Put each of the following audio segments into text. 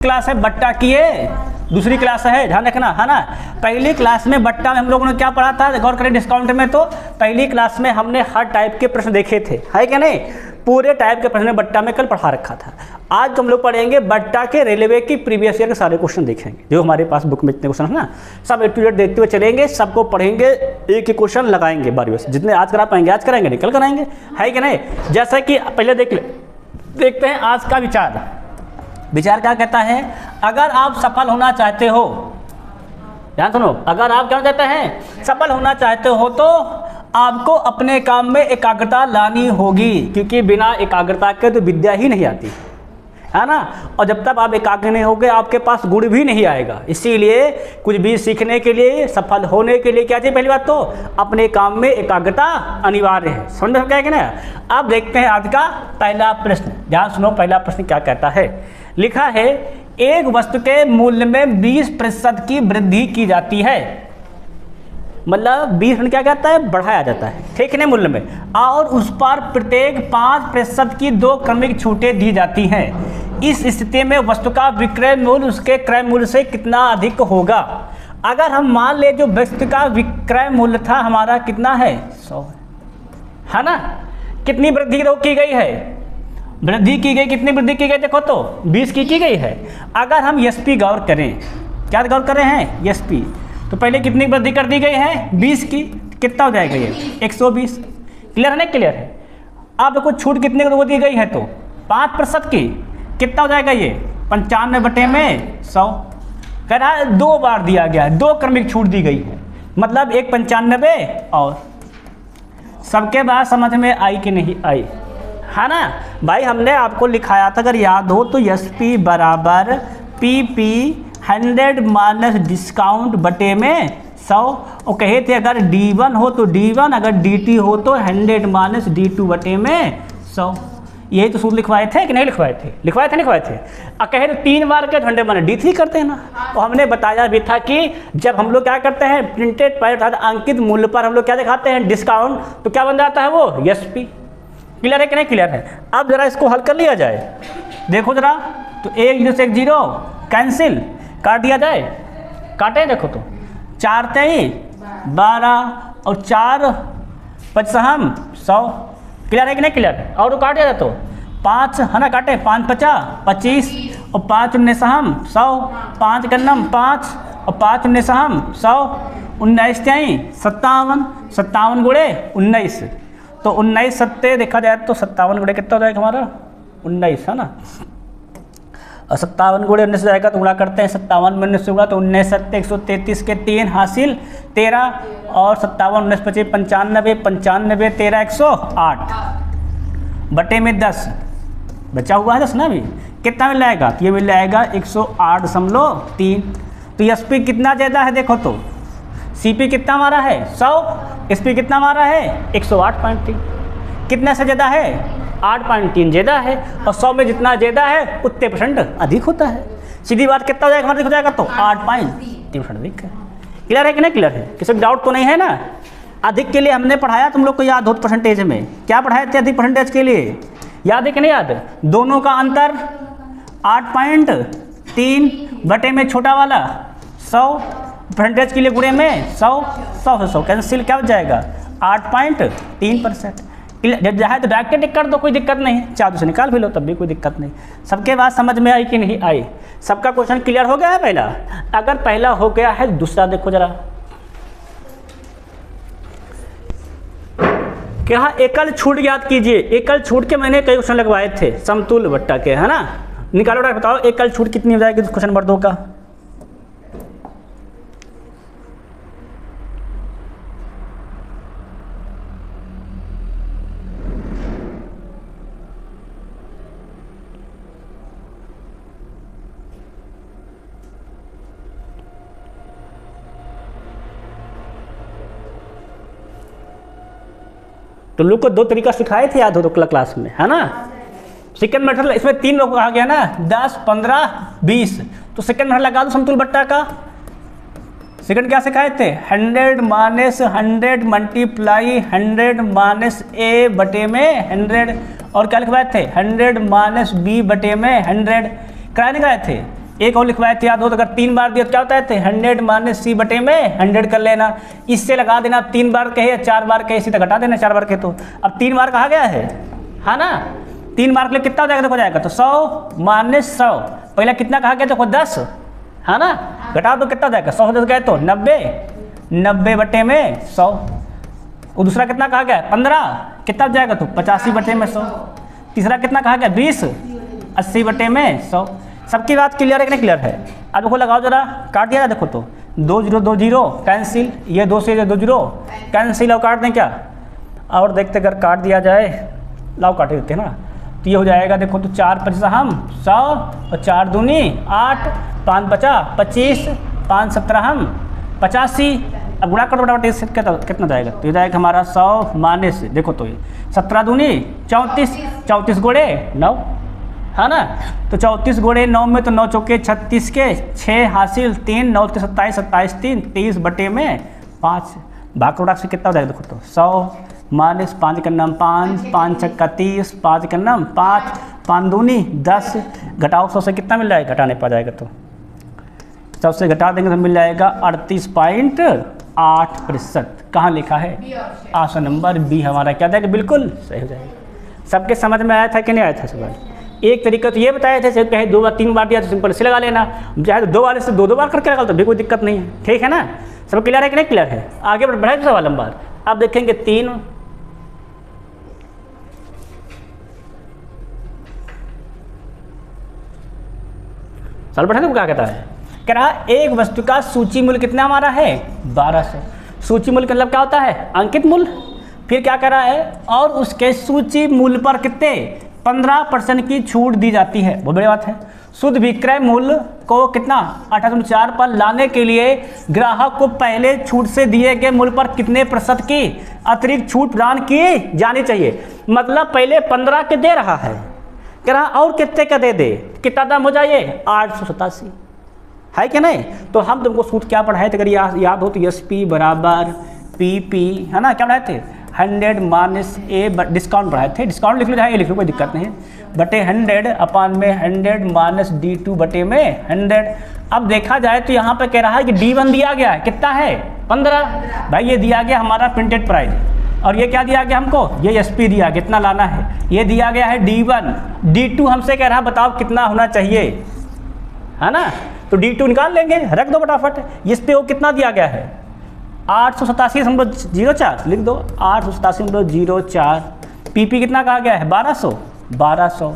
Class है बट्टा की है, दूसरी क्लास है, ध्यान रखना है ना। पहली क्लास में बट्टा में हम लोगों ने क्या पढ़ा था, गौर करें डिस्काउंट में, तो पहली क्लास में हमने हर टाइप के प्रश्न देखे थे, है क्या नहीं, पूरे टाइप के प्रश्न बट्टा में कल पढ़ा रखा था। आज हम लोग पढ़ेंगे बट्टा के रेलवे की प्रीवियस ईयर के सारे क्वेश्चन देखेंगे, जो हमारे पास बुक में जितने क्वेश्चन है ना, सब A to Z देखते हुए चलेंगे, सबको पढ़ेंगे, एक ही क्वेश्चन लगाएंगे बारी बारी, जितने आज करा पाएंगे आज कराएंगे, नहीं कल कराएंगे, है क्या नहीं। जैसा कि पहले देखते हैं आज का विचार क्या कहता है। अगर आप सफल होना चाहते हो, ध्यान सुनो, अगर आप क्या चाहते हैं, सफल होना चाहते हो, तो आपको अपने काम में एकाग्रता लानी होगी, क्योंकि बिना एकाग्रता के तो विद्या ही नहीं आती, है ना। और जब तक आप एकाग्र नहीं होगे आपके पास गुण भी नहीं आएगा। इसीलिए कुछ भी सीखने के लिए, सफल होने के लिए क्या चाहिए, पहली बात तो अपने काम में एकाग्रता अनिवार्य है। समझ में क्या है कि ना। अब देखते हैं आज का पहला प्रश्न, ध्यान सुनो, पहला प्रश्न क्या कहता है। लिखा है एक वस्तु के मूल्य में 20% की वृद्धि की जाती है, मतलब 20% क्या कहता है, बढ़ाया जाता है, ठीक है, मूल्य में, और उस पर प्रत्येक 5% की 2 क्रमिक छूटें दी जाती हैं। इस स्थिति में वस्तु का विक्रय मूल्य उसके क्रय मूल्य से कितना अधिक होगा। अगर हम मान ले जो वस्तु का विक्रय मूल्य था हमारा कितना है, 100 है ना, कितनी वृद्धि की गई है, वृद्धि की गई, कितनी वृद्धि की गई, देखो तो 20 की गई है। अगर हम एसपी गौर करें, क्या गौर कर रहे हैं, एसपी, तो पहले कितनी वृद्धि कर दी गई है, 20 की, कितना हो जाएगा ये, 120, क्लियर है ना, क्लियर है। अब देखो छूट कितने को दी गई है, तो 5% की, कितना हो जाएगा ये, 95 बटे में 100, कह रहा है 2 बार दिया गया है, 2 क्रमिक छूट दी गई है, मतलब एक 95 और सबके बाद समझ में आई कि नहीं आई, है ना भाई। हमने आपको लिखाया था, अगर याद हो तो, एसपी बराबर पीपी 100 माइनस डिस्काउंट बटे में 100, और कहे थे अगर D1 हो तो D1, अगर DT हो तो 100 माइनस D2 बटे में 100। यही तो सूत्र लिखवाए थे कि नहीं लिखवाए थे, लिखवाए थे। और कहे तो 3 बार के 100 माइनस D3 करते हैं ना। तो हमने बताया भी था कि जब हम लोग क्या करते हैं, प्रिंटेड पर अर्थात अंकित मूल्य पर हम लोग क्या दिखाते हैं, डिस्काउंट, तो क्या बन जाता है वो, एसपी। क्लियर है कि नहीं, क्लियर है। अब जरा इसको हल कर लिया जाए, देखो जरा, तो 1 0 से 1 0 कैंसिल, काट दिया जाए, काटें, देखो तो 4 23 12 और 4 5 100, क्लियर है कि नहीं, क्लियर है। और काट दिया जाए तो 5 है ना, काटे, 5 50 25 और 5 19 100, 5 कन्नम 5 और 5 19 100, 19 57, 57 गुणे 19, तो 19 सत्ते देखा जाए तो 57 गुणे कितना हो जाएगा हमारा, 19, है ना। और 57 गुणे 19 जाएगा तो गुणा करते हैं, 57 में 19 से गुणा तो 19 सत्ते 133 के 3 हासिल 13, और 57 19 25 95, 95 13 108 बटे में 10, बचा हुआ है 10 ना, भी कितना मिल जाएगा, तो ये मिल जाएगा 108.3। तो एसपी कितना ज़्यादा है, देखो तो सीपी कितना हमारा है 100, एसपी कितना हमारा है 108.3, कितना से ज़्यादा है, 8.3 ज़्यादा है, और 100 में जितना ज़्यादा है उतने % अधिक होता है। सीधी बात कितना हो जाएगा हमारा, अधिक हो जाएगा, तो 8.3% अधिक है। क्लियर है कि नहीं, क्लियर है, किसी डाउट तो नहीं है ना। अधिक के लिए हमने पढ़ाया, तुम लोग को याद हो परसेंटेज में, क्या पढ़ाए थे अधिक परसेंटेज के लिए, याद है कि नहीं याद, दोनों का अंतर 8.3 बटे में छोटा वाला 100, परसेंटेज के लिए गुणे में 100 कैंसिल, क्या हो जाएगा 8.3%। जब चाहे तो डायरेक्ट टिक कर दो, कोई दिक्कत नहीं है, चाहे से निकाल भी लो तब भी कोई दिक्कत नहीं। सबके बाद समझ में आई कि नहीं आई, सबका क्वेश्चन क्लियर हो गया है पहला। अगर पहला हो गया है, दूसरा देखो जरा, क्या एकल छूट याद कीजिए। एकल छूट के मैंने कई क्वेश्चन लगवाए थे समतुल्य बट्टा के, है ना। निकालो, बताओ एकल छूट कितनी हो जाएगी क्वेश्चन नंबर 2 का। तो लोग को 2 तरीका सिखाए थे, याद हो तो क्लास में, है ना। सेकंड मेथड, इसमें 3 लोग कहा गया ना, 10 15 20, तो सेकंड मेथड लगा दो समतुल्य बट्टा का। सेकंड क्या सिखाए थे, 100 माइनस 100 मल्टीप्लाई 100 माइनस ए बटे में 100, और क्या लिखवाए थे 100 माइनस बी बटे में 100, क्या लिखवाए थे एक और लिखवाए थे, याद हो तो, अगर 3 बार दिया तो क्या होता है, 100 माइनस सी बटे में 100 कर लेना, इससे लगा देना। 3 बार कहे या 4 बार कहे, इसी तक घटा देना 4 बार कहे तो। अब 3 बार कहा गया है ना, 3 बार के लिए कितना हो जाएगा, देखो जाएगा तो 100 माइनस 100, पहले कितना कहा गया, देखो 10, है ना, घटा दो कितना हो जाएगा, 100 10 गए तो 90, 90 बटे में 100। और दूसरा कितना कहा गया, 15, कितना हो जाएगा तो 85 बटे में 100। तीसरा कितना कहा गया, 20, 80 बटे में 100। सबकी बात क्लियर है कि नहीं क्लियर है। अब देखो लगाओ जरा, काट दिया, देखो तो 2 0 2 0 कैंसिल, ये 2 से 2 0 कैंसिल, और काट दें क्या, और देखते अगर काट दिया जाए, लाओ काटे देते हैं ना, तो ये हो जाएगा, देखो तो 4 25 हम 100 और 4 दूनी 8, 5 50 25, 5 17 हम 85। अब गुणा करो बराबर इससे कितना जाएगा, तो ये जाएगा हमारा 100 माइनस, देखो तो ये 17 दूनी 34, 34 गुणे 9, है ना, तो 34 गुणे 9 में तो 9 चौके 36 के 6 हासिल 3, 9 27, 27 3, 30 बटे में 5, भाग करोड़ा से कितना हो जाएगा, देखो तो 100 माइनस 5 का नाम 5, 5 छक्का 30, 5 का नाम 5, 5 दूनी 10, घटाओ 100 से कितना मिल जाएगा, घटाने पा जाएगा तो 100 से घटा देंगे तो मिल जाएगा 38.8%। कहाँ लिखा है, ऑप्शन नंबर बी हमारा क्या जाएगा, बिल्कुल सही हो जाएगा। सबके समझ में आया था कि नहीं आया था सवाल। एक तरीका तो ये बताया था, कहे 2 बार 3 बार दिया तो सिंपल से लगा लेना, चाहे तो 2 वाले से 2 बार करके लगा तो भी कोई दिक्कत नहीं है, ठीक है ना। सब क्लियर है कि नहीं क्लियर है। आगे बढ़ाए सवाल नंबर, अब देखेंगे 3, सवाल बढ़े तो क्या कहता है, कह रहा एक वस्तु का सूची मूल्य कितना हमारा है 1200। सूची मूल्य का मतलब क्या होता है, अंकित मूल्य। फिर क्या कह रहा है, और उसके सूची मूल्य पर कितने 15% की छूट दी जाती है, बहुत बड़ी बात है। शुद्ध विक्रय मूल्य को कितना 804 पर लाने के लिए ग्राहक को पहले छूट से दिए गए मूल्य पर कितने प्रतिशत की अतिरिक्त छूट प्रदान की जानी चाहिए। मतलब पहले 15 के दे रहा है, कह रहा और कितने का दे दे, कितना दाम हो जाए 887, है क्या नहीं। तो हम तुमको सूत्र क्या पढ़ाए थे, अगर याद हो तो SP बराबर PP, है ना, क्या पढ़ाए थे 100 माइनस A, डिस्काउंट बढ़ाए थे, डिस्काउंट लिख लो चाहे ये लिख लो कोई दिक्कत नहीं है, बटे 100 अपान में 100 माइनस D2 बटे में 100। अब देखा जाए तो यहाँ पे कह रहा है कि D1 दिया गया है, कितना है 15, भाई ये दिया गया हमारा प्रिंटेड प्राइस, और ये क्या दिया गया हमको, ये SP दिया, कितना लाना है, ये दिया गया है D1, D2 हमसे कह रहा बताओ कितना होना चाहिए, है ना। तो D2 निकाल लेंगे, रख दो फटाफट, इस पे वो कितना दिया गया है 887.04 लिख दो, 887.04। PP कितना कहा गया है 1200, 1200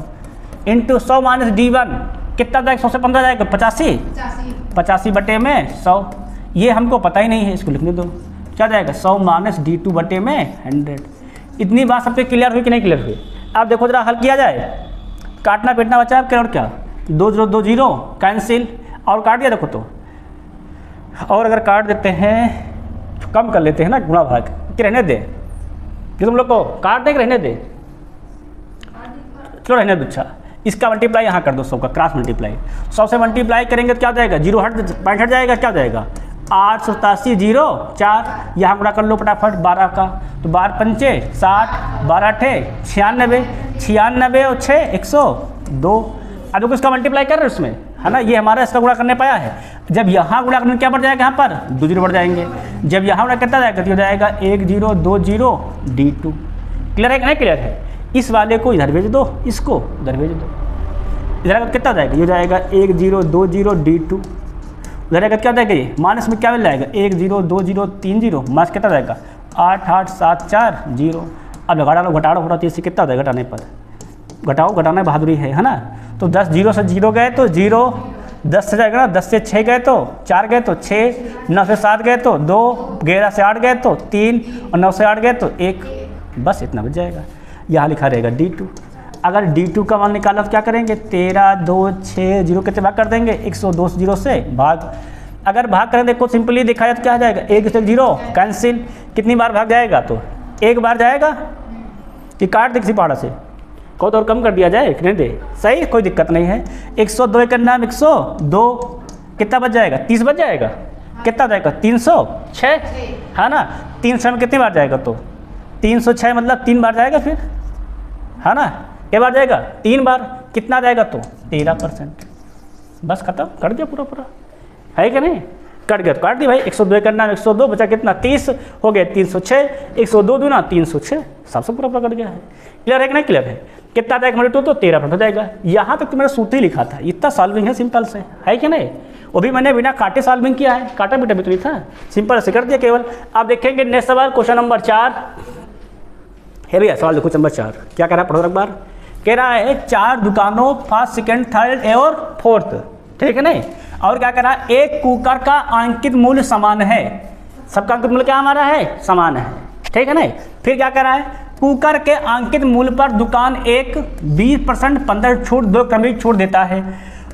इंटू 100 माइनस D1 कितना जाएगा, 100 से 15 जाएगा 85, 85 बटे में 100, ये हमको पता ही नहीं है, इसको लिखने दो, क्या जाएगा 100 माइनस D2 बटे में 100। इतनी बात सबके क्लियर हुई कि नहीं क्लियर हुई। अब देखो जरा हल किया जाए, काटना पीटना बचा क्या, और क्या 2 0 2 0 कैंसिल, और काट दिया देखो तो, और अगर काट देते हैं कम कर लेते हैं ना गुणा भाग, कि रहने दे, जो तुम लोग को काट दे कि रहने दे, चलो रहने दो। अच्छा इसका मल्टीप्लाई यहाँ कर दो, 100 का क्रॉस मल्टीप्लाई, 100 से मल्टीप्लाई करेंगे तो क्या हो जाएगा, 0 पॉइंट हट जाएगा, क्या हो जाएगा 887 0 4, यहाँ गुणा कर लो फटाफट 12 का, तो 12 पंचे 60, 12 अठे 96, 96 और 6 102। अब देखो इसका मल्टीप्लाई कर रहे हैं उसमें, है ना, ये हमारा इसका गुणा करने पाया है। जब यहाँ गुणा करने क्या बढ़ जाएगा, यहाँ पर 2 0 बढ़ जाएंगे, जब यहाँ गुणा कितना जाएगा तो हो जाएगा 1 0 2 0 D2। क्लियर है कि नहीं क्लियर है। इस वाले को इधर भेज दो, इसको उधर भेज दो, इधर कितना जाएगा, ये जाएगा 1 0 2 0 D2, उधर क्या जाएगा, ये माइनस में क्या मिल जाएगा 1 0 2 0 3 0, माइनस कितना जाएगा 8 8 7 4 0। अब घटा लो, घटाड़ो होता तो इससे कितना हो जाएगा, घटाने पर घटाओ, घटाना बहादुरी है ना। तो 10 0 से 0 गए तो 0, 10 से जाएगा ना, 10 से 6 गए तो 4 गए तो 6, 9 से 7 गए तो 2, 11 से 8 गए तो 3, और 9 से 8 गए तो 1, बस इतना बच जाएगा। यहाँ लिखा रहेगा D2। अगर D2 का मान निकाला तो क्या करेंगे, 13 2 6 0 कितने भाग कर देंगे, 102 0 से भाग। अगर भाग करें देखो सिंपली देखा जाए तो क्या हो जाएगा, 1 से 0 कैंसिल, कितनी बार भाग जाएगा, तो 1 बार जाएगा, कि काट दे किसी पहाड़ा से, को तो और कम कर दिया जाए, नहीं दे सही, कोई दिक्कत नहीं है। 102 का नाम 102, कितना बच जाएगा 30 बच जाएगा, कितना जाएगा 306, है ना। 300 में कितनी बार जाएगा, तो 306 मतलब 3 बार जाएगा, फिर है ना, क्या बार जाएगा 3 बार, कितना जाएगा तो 13%। बस खत्म, कर दिया पूरा पूरा, है कि नहीं? कट गया तो काट दी भाई, 102 करना, 102 बचा कितना 30 हो गया 306, 102 दूना 306, सबसे पूरा पूरा कट गया है। क्लियर है कि नहीं? क्लियर है। कितना था 1/2 तो 13 हो जाएगा। यहाँ तक तो मेरा सूत्र ही लिखा था, इतना सॉल्विंग है सिंपल से, है कि नहीं? वो भी मैंने बिना काटे सॉल्विंग किया है, काटा बेटा भी तो नहीं था, सिंपल से कर दिया केवल। आप देखेंगे नेक्स्ट सवाल क्वेश्चन नंबर 4 है भैया। सवाल देखो नंबर 4 क्या कह रहा है, पढ़ो एक बार। कह रहा है 4 दुकानों फर्स्ट सेकंड थर्ड और फोर्थ, ठीक है नहीं? और क्या कह रहा है, एक कुकर का अंकित मूल्य समान है, सबका अंकित मूल्य क्या हमारा है, समान है, ठीक है नहीं? फिर क्या कह रहा है, कुकर के अंकित मूल्य पर दुकान 1 20% 15 छूट 2 क्रमिक छूट देता है,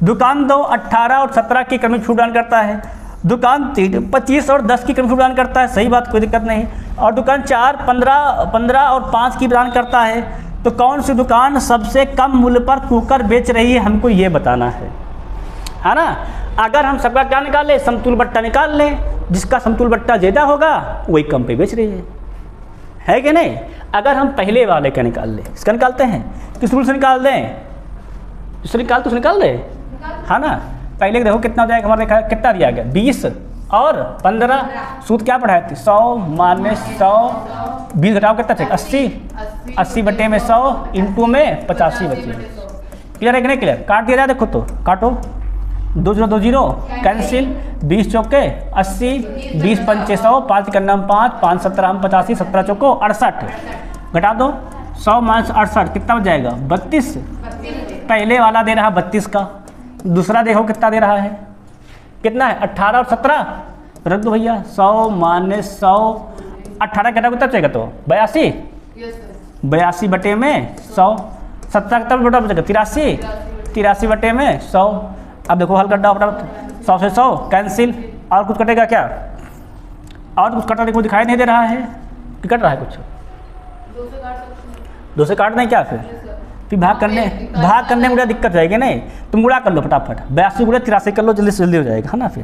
दुकान 2 18 और 17 की क्रमिक छूट प्रदान करता है, दुकान 3 25 और 10 की क्रमिक छूट प्रदान करता है, सही बात, कोई दिक्कत नहीं, और दुकान 4 15 और 5 की प्रदान करता है। तो कौन सी दुकान सबसे कम मूल्य पर कुकर बेच रही है, हमको ये बताना है ना? अगर हम सबका क्या निकाल लें, समतुल बट्टा निकाल लें, जिसका समतुल बट्टा ज़्यादा होगा वही कम पे बेच रही है कि नहीं? अगर हम पहले वाले का निकाल लें, इसका निकालते हैं, किस रूल से निकाल दें, जिससे निकाल दें, है ना? पहले देखो कितना हो जाएगा, हमारे देखा कितना दिया गया 20 और 15, सूत्र क्या पढ़ाए थे 100 - 100, 20 घटाओ कितना चाहिए 80 बटे में 100 इंटू में 85 बचे। क्लियर है कि नहीं? क्लियर। काट दिया जाए, देखो तो काटो, 2 0 2 0 कैंसिल, 20 चौके 80, 20 पंचे 100, 5 करना 5 5 17 85, 17 चौको 68, घटा दो 100 - 68 कितना बच जाएगा 32। पहले वाला दे रहा 32 का, दूसरा देखो कितना दे रहा है, कितना है 18 और 17, रख दो भैया 100 - 100, 18 घटा कितना चाहिए तो 82, 82 बटे में 100, 17 कितना बटा बचेगा 83 बटे में 100। अब देखो हल कर दो फटाफट, 100 से 100 कैंसिल, और कुछ कटेगा क्या, और कुछ कटा देखो दिखाई नहीं दे रहा है कि कट रहा है कुछ, 2 से काट दें क्या, फिर भाग करने में मुझे दिक्कत जाएगी नहीं, तुम गुणा कर लो फटाफट, 82 गुणे 83 कर लो, जल्दी से जल्दी हो जाएगा, है ना? फिर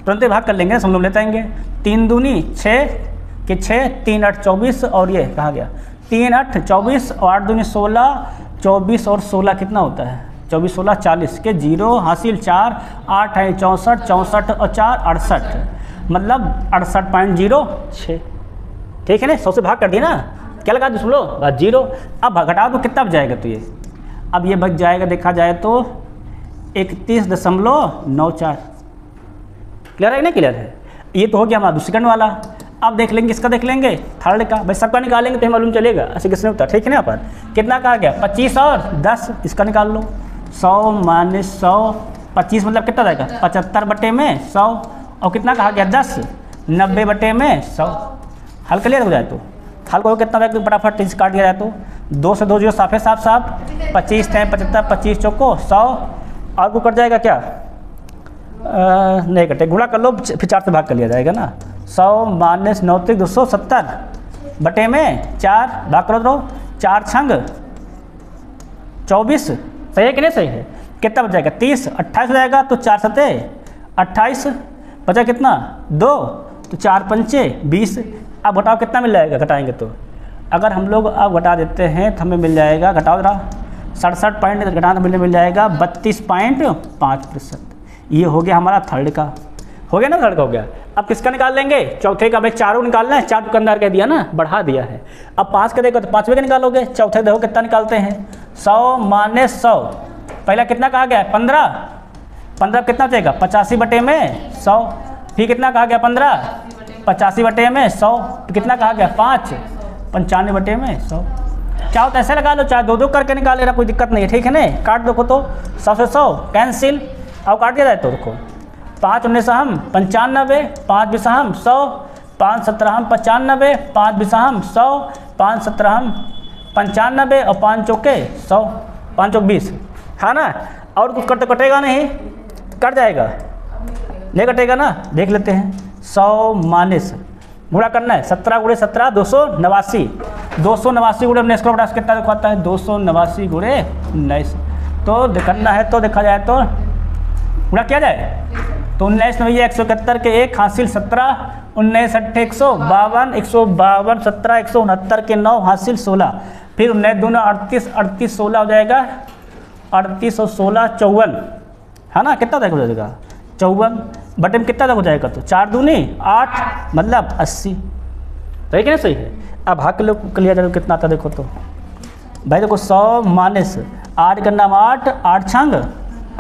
तुरंत भाग कर लेंगे, हम लोग लेते आएंगे, 3 दूनी 6 के 6, 3 8 24, और ये कहाँ गया 3 8 24 और 8 दूनी 16, 24 और 16 कितना होता है 24 16 40 के 0 हासिल 4, 8 है 64, 64 और 4 68, मतलब 68.06, ठीक है ना? 100 से भाग कर दिया ना, क्या लगा सुन लो बात 0। अब घटाओ तो कितना बच जाएगा, तो ये अब ये बच जाएगा देखा जाए तो 31.94। क्लियर है कि नहीं? क्लियर है। ये तो हो गया हमारा सेकंड वाला। अब देख लेंगे इसका, देख लेंगे थर्ड का, भाई सबका निकालेंगे तो मालूम चलेगा, ऐसे किसने होता, ठीक है ना? पर कितना कहा गया 25 और 10, इसका निकाल लो 100 - 100, 25 मतलब कितना जाएगा 75 बटे में 100, और कितना कहा गया 10, 90 बटे में 100। हल क्लियर हो जाए तो हल को कितना जाएगा फटाफट इस काट दिया जाए तो 2 से 2 0 साफ है साफ, 25 है 75, 25 चौको 100, और को कट जाएगा क्या नहीं कटे, गुणा कर लो फिर 4 से भाग कर लिया जाएगा ना, 100 - 9 270 बटे में 4, भाग करो तो 4 छंग 24, सही है कि नहीं? सही है। कितना बच जाएगा 30, 28 हो जाएगा, तो 4 7 28, बचा कितना 2, तो 4 पंचे 20। अब घटाओ कितना मिल जाएगा घटाएंगे तो, अगर हम लोग अब घटा देते हैं तो हमें मिल जाएगा, घटाओ जरा 67 पॉइंट घटाना मिल जाएगा 32.5%। ये हो गया हमारा थर्ड का, हो गया ना? थर्ड का हो गया। अब किसका निकाल लेंगे चौथे का, भाई चारों निकालना है, 4 दुकानदार कह दिया ना, बढ़ा दिया है। अब 5 का देखो तो 5वें का निकालोगे, चौथे देखो कितना निकालते हैं 100 - 100, पहला कितना कहा गया 15 कितना चाहिएगा 85 बटे में 100, फिर कितना कहा गया 15 85 बटे में 100, तो कितना कहा गया 5 95 बटे में 100। चाहो तो ऐसे लगा लो, चाहे 2 करके निकाले रहा, कोई दिक्कत नहीं है, ठीक है ना? काट दो तो 100 से 100 कैंसिल, अब काट दिया जाए तो देखो 5 19 हम 95, 5 20 हम 100, 5 17 हम 95, 5 20 हम 100, 5 17 हम 95 और 5 चौके 100, 5 चौक 20, है ना? और कुछ करते कटेगा नहीं, कट जाएगा नहीं कटेगा ना? देख लेते हैं 100 माइनस गुणा करना है 17 गुणे 17 289, 289 गुणे 19 का बड़ा कितना दिखाता है 289 गुणे 19, तो करना है तो देखा जाए तो गुणा किया जाए तो 19 9 171 के 1 हासिल 17, 19 8 152, 152 17 169 के 9 हासिल 16, फिर 19 2 38 38 16 हो जाएगा 38 और 16 54, है ना, कितना तक हो जाएगा 54, बटे में कितना तक हो जाएगा, तो 4 दूनी 8 मतलब 80, सही क्या सही है। अब भाग के लोग लिया जाए कितना आता देखो तो भाई देखो 100 माइनस 8 का नाम 8, 8 छंग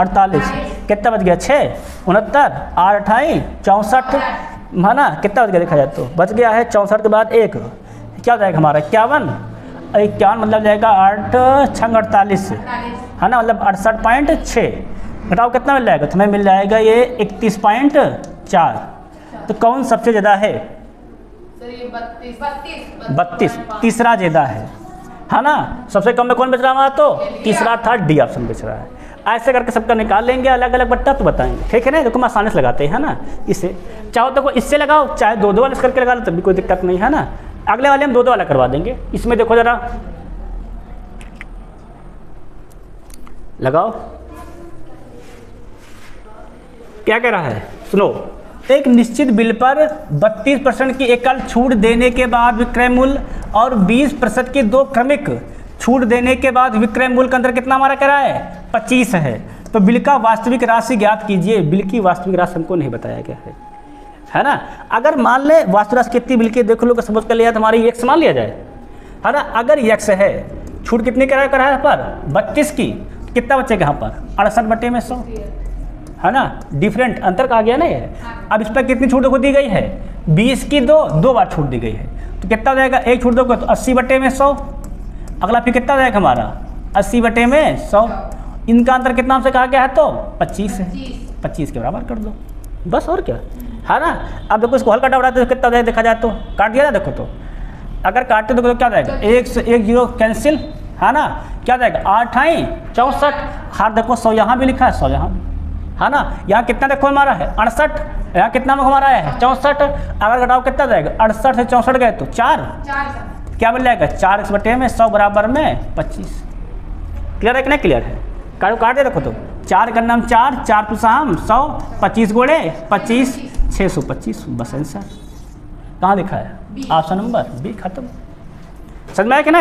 48, कितना बच गया 6, 69, 8 28 64, है ना, कितना बच गया देखा जाए तो बच गया है 64 के बाद 1 क्या हो जाएगा हमारा 51, 51 मतलब जाएगा 8 छंग 48, है ना, मतलब 68.6, घटाओ कितना मिल जाएगा, तुम्हें मिल जाएगा ये 31.4। तो कौन सबसे ज़्यादा है, 32, तीसरा ज़्यादा है ना। सबसे कम में कौन बच रहा हमारा, तो तीसरा था, डी ऑप्शन बच रहा है। ऐसे करके सबका निकाल लेंगे अलग अलग बट्टा तो बताएंगे, ठीक है ना। देखो हम आसानी से लगाते हैं ना, इससे चाहो तो इससे लगाओ, चाहे 2-2 वाले करके लगा लो तब भी कोई दिक्कत नहीं है ना। अगले वाले हम 2-2 वाला करवा देंगे। इसमें देखो ज़रा लगाओ क्या कह रहा है, सुनो। एक निश्चित बिल पर 32% की एकल छूट देने के बाद विक्रय मूल्य और 20% की 2 क्रमिक छूट देने के बाद विक्रय मूल्य का अंतर कितना हमारा कह रहा है 25 है। तो बिल का वास्तविक राशि ज्ञात कीजिए। बिल की वास्तविक राशि हमको नहीं बताया गया है ना। अगर मान ले वास्तविक राशि कितनी बिल की देख लो, सपोज कर लिया तो हमारी x मान लिया जाए, है ना। अगर x है, छूट कितनी करा है पर 32 की, कितना बचेगा यहाँ पर 68 बटे में 100, है ना। डिफरेंट अंतर कहा गया ना ये। अब इस पर कितनी छूट दी गई है 20 की 2 बार छूट दी गई है, तो कितना हो जाएगा, एक छूट दोगे तो 80 बटे में 100। अगला फिर कितना हो जाएगा हमारा 80 बटे में 100। इनका अंतर कितना हमसे कहा गया है तो 25 है, 25 के बराबर कर दो बस, और क्या, है ना। अब देखो इसको हल्का डाउट तो कितना जाए देखा जाए तो काट दिया जाए, देखो तो अगर काटते देखो तो क्या जाएगा 1 से 1 0 कैंसिल, है ना। क्या जाएगा 8 आई 64, हाथ देखो 100 यहाँ भी लिखा है 100 यहाँ भी, है ना। यहाँ कितना देखो हमारा है 68, यहाँ कितना हमारा है 64। अगर घटाओ कितना जाएगा 68 से 64 गए तो 4 क्या मिल जाएगा 4x बटे में 100 बराबर में 25। क्लियर है कि नहीं क्लियर है। काट दे देखो तो 4 का नाम 4, 4 + 100, 25 गुणे 25 625 बस आंसर कहाँ लिखा है ऑप्शन नंबर बी, खत्म। समझ में आया कि ना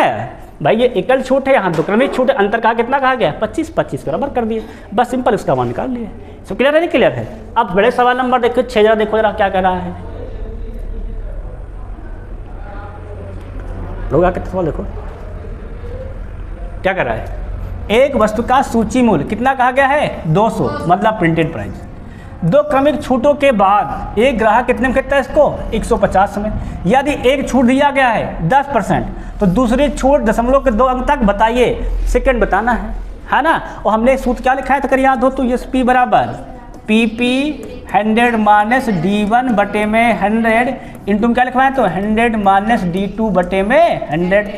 भाई। ये एकल छूट है, यहाँ 2 क्रमिक छूट है, अंतर कहा कितना कहा गया 25 बराबर कर दिए बस, सिंपल इसका मान निकाल लिए। सो क्लियर है नहीं क्लियर है। अब बड़े सवाल नंबर देखो 6 जरा देखो जरा क्या कह रहा है, लोग आके सवाल देखो क्या कर रहा है। एक वस्तु का सूची मूल्य कितना कहा गया है 200 मतलब प्रिंटेड प्राइस। 2 क्रमिक छूटों के बाद एक ग्राहक कितने में खरीदता है इसको 150 में। यदि एक छूट दिया गया है 10% तो दूसरी छूट 0.2 अंक तक बताइए, सेकंड बताना है ना। और हमने सूत्र क्या लिखा है तो कर याद हो तो एस पी बराबर PP 100 माइनस D1 बटे में 100 इंटू क्या लिखवाए तो 100 माइनस D2 बटे में 100।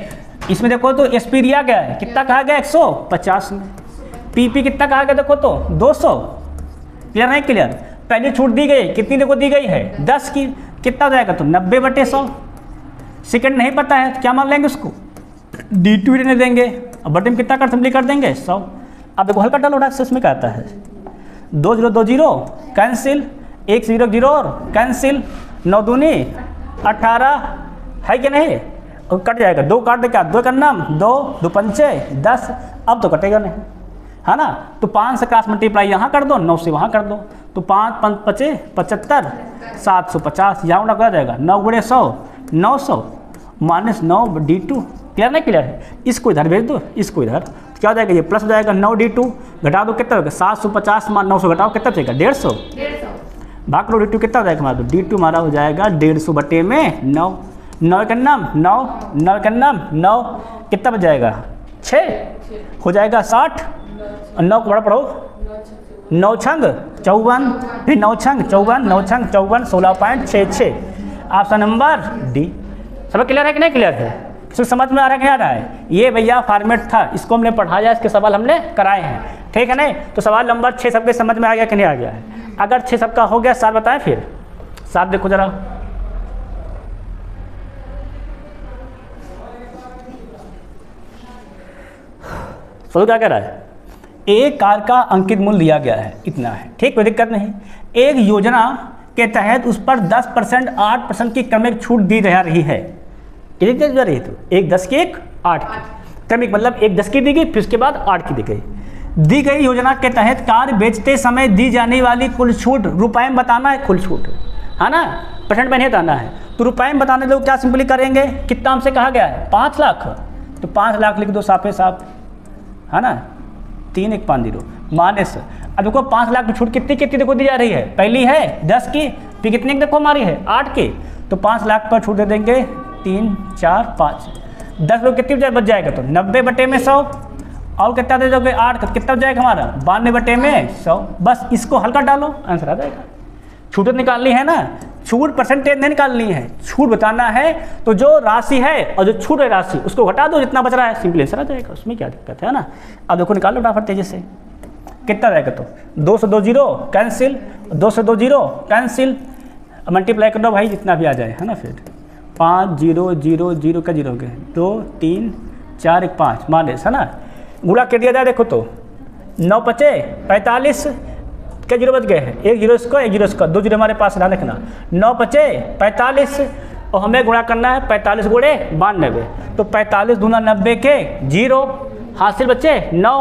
इसमें देखो तो एस पी दिया गया है कितना कहा गया 150 में, PP कितना कहा गया देखो तो 200। क्लियर नहीं क्लियर। पहली छूट दी गई कितनी देखो दी गई है 10 की, कितना हो जाएगा तो 90 बटे 100। सेकंड नहीं पता है तो क्या मान लेंगे उसको D2 रहने देंगे, अब बटे में कितना कर सिंपली कर देंगे 100। अब देखो हल्का डालो डाक इसमें क्या आता है 2 0 2 0 कैंसिल, 1 0 0 और कैंसिल, 9 दूनी 18 है कि नहीं, और कट जाएगा 2 काट दे क्या 2 का नाम 2 2 पंचे 10। अब तो कटेगा नहीं, है ना। तो 5 से क्रॉस मल्टीप्लाई यहाँ कर दो, 9 से वहाँ कर दो, तो 5 5 पचे 75 750 यहाँ उड़ा कर जाएगा 9 गुणे 100 900 माइनस 9 D2। क्लियर नहीं क्लियर है। इसको इधर भेज दो, इसको इधर तो क्या हो जाएगा ये प्लस हो जाएगा 9 D2, घटा दो कितना होगा 750 मान 900 घटाओ कितना चाहिए 150 भाग करो D2 कितना हो जाएगा हमारा D2 हमारा हो जाएगा 150 बटे में 9, 9 का नाम 9 9 का नाम 9 कितना बच जाएगा 6 हो जाएगा 60 और 9 को बड़ा पढ़ो 9 छंग 54 फिर 9 छंग 54 9 छंग 54 16.66 ऑप्शन नंबर डी। सब क्लियर है कि नहीं क्लियर है। किसी समझ में आ रहा है कि नहीं आ रहा है। ये भैया फॉर्मेट था, इसको हमने पढ़ाया, इसके सवाल हमने कराए हैं, ठीक है नहीं। तो सवाल नंबर 6 सबके समझ में आ गया कि नहीं आ गया है। अगर 6 सबका हो गया 7 बताएं फिर 7 देखो जरा तो क्या कह रहा है एक कार का अंकित मूल्य दिया गया है इतना है, ठीक कोई दिक्कत नहीं। एक योजना के तहत उस पर 10% 8% की क्रमिक छूट दी जा रही है, कितनी दी जा रही है तो एक 10 की एक 8 की क्रमिक मतलब एक 10 की दी गई फिर उसके बाद 8 की दी गई। दी गई योजना के तहत कार बेचते समय दी जाने वाली कुल छूट रुपए में बताना है, कुल छूट है ना, परसेंट में नहीं बताना है। तो रुपए में बताने दो, क्या सिंपली करेंगे, कितना हमसे कहा गया है 5 लाख, तो 5 लाख लिख दो साफे साफ, है ना, 3 1 5 0 माइनस। अब देखो 5 लाख की छूट कितनी कितनी देखो दी जा रही है, पहली है 10 की, फिर कितनी देखो हमारी है 8 की, तो 5 लाख पर छूट दे देंगे 3 4 5, 10 लोग कितनी बच जाएगा, तो 90 बटे में 100, और कितना दे दोगे 8 का, कितना जाएगा हमारा 92 बटे में 100। बस इसको हल्का डालो, आंसर आ जाएगा। छूट निकालनी है ना, छूट परसेंटेज नहीं निकालनी है, छूट बताना है, तो जो राशि है और जो छूट है राशि उसको घटा दो, जितना बच रहा है सिंपल आंसर आ जाएगा, उसमें क्या दिक्कत है ना। अब देखो निकाल लो फटाफट तेजी से, कितना जाएगा, तो 2 से 2 0 कैंसिल, 2 से 2 0 कैंसिल, मल्टीप्लाई कर दो भाई जितना भी आ जाए, है ना, फिर 5 0 0 0 का 0 के 2 3 4 1 5 माइनस, है ना, गुणा कर दिया जाए, देखो तो 9 बचे 45 के 0 बच गए हैं, 1 0 इसको 1 0 इसका, 2 0 हमारे पास ध्यान रखना, 9 बचे 45 और हमें गुणा करना है 45 गुणे 92, तो 45 दूना 90 के 0 हासिल बच्चे 9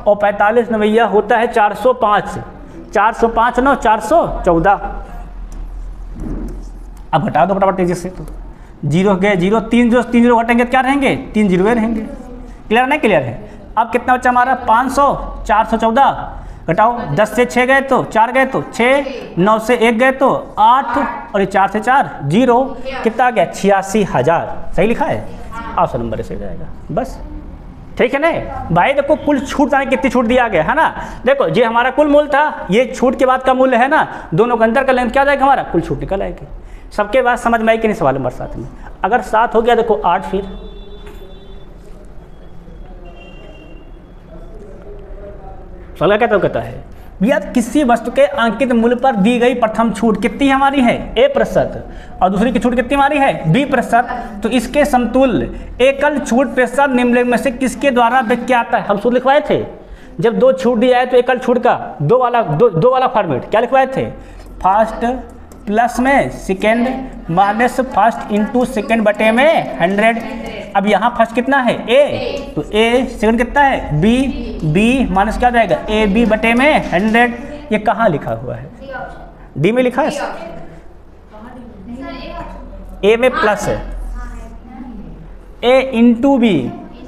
और 45 नवैया होता है 405, 405 9 414। अब घटा दो फटाफट तेजी से, तो 0 गए 0, 3 0 घटेंगे तो क्या रहेंगे, 3 0 रहेंगे, क्लियर नहीं क्लियर है। अब कितना बच्चा हमारा 500 414 घटाओ, 10 से 6 गए तो 4 गए तो 6, 9 से 1 गए तो 8 और ये 4 से 4 0, कितना आ गया 86,000, सही लिखा है, ऑप्शन नंबर से जाएगा बस, ठीक है ना भाई। देखो कुल छूट जाने कितनी छूट दिया गया है ना, देखो ये हमारा कुल मूल्य था, ये छूट के बाद का मूल्य है ना, दोनों का अंतर का लेंथ क्या जाएगा हमारा, कुल छूट निकल आएगी। सबके बाद समझ में आई कि नहीं सवाल नंबर 7 में, अगर 7 हो गया देखो 8 फिर सवाल क्या तो कहता है भैया किसी वस्तु के अंकित मूल्य पर दी गई प्रथम छूट कितनी हमारी है A% और दूसरी की छूट कितनी हमारी है B%, तो इसके समतुल्य एकल छूट प्रतिशत निम्नलिखित में से किसके द्वारा व्यक्त किया जाता है। हम सूत्र लिखवाए थे जब 2 छूट दिया है तो एकल छूट का दो वाला फॉर्मेट क्या लिखवाए थे, फर्स्ट प्लस में second minus first into second बटे में 100। अब यहाँ फर्स्ट कितना है A, तो A, सेकंड कितना है B माइनस क्या जाएगा AB बटे में 100। ये कहाँ लिखा हुआ है, D में लिखा है, A में प्लस है, A इंटू B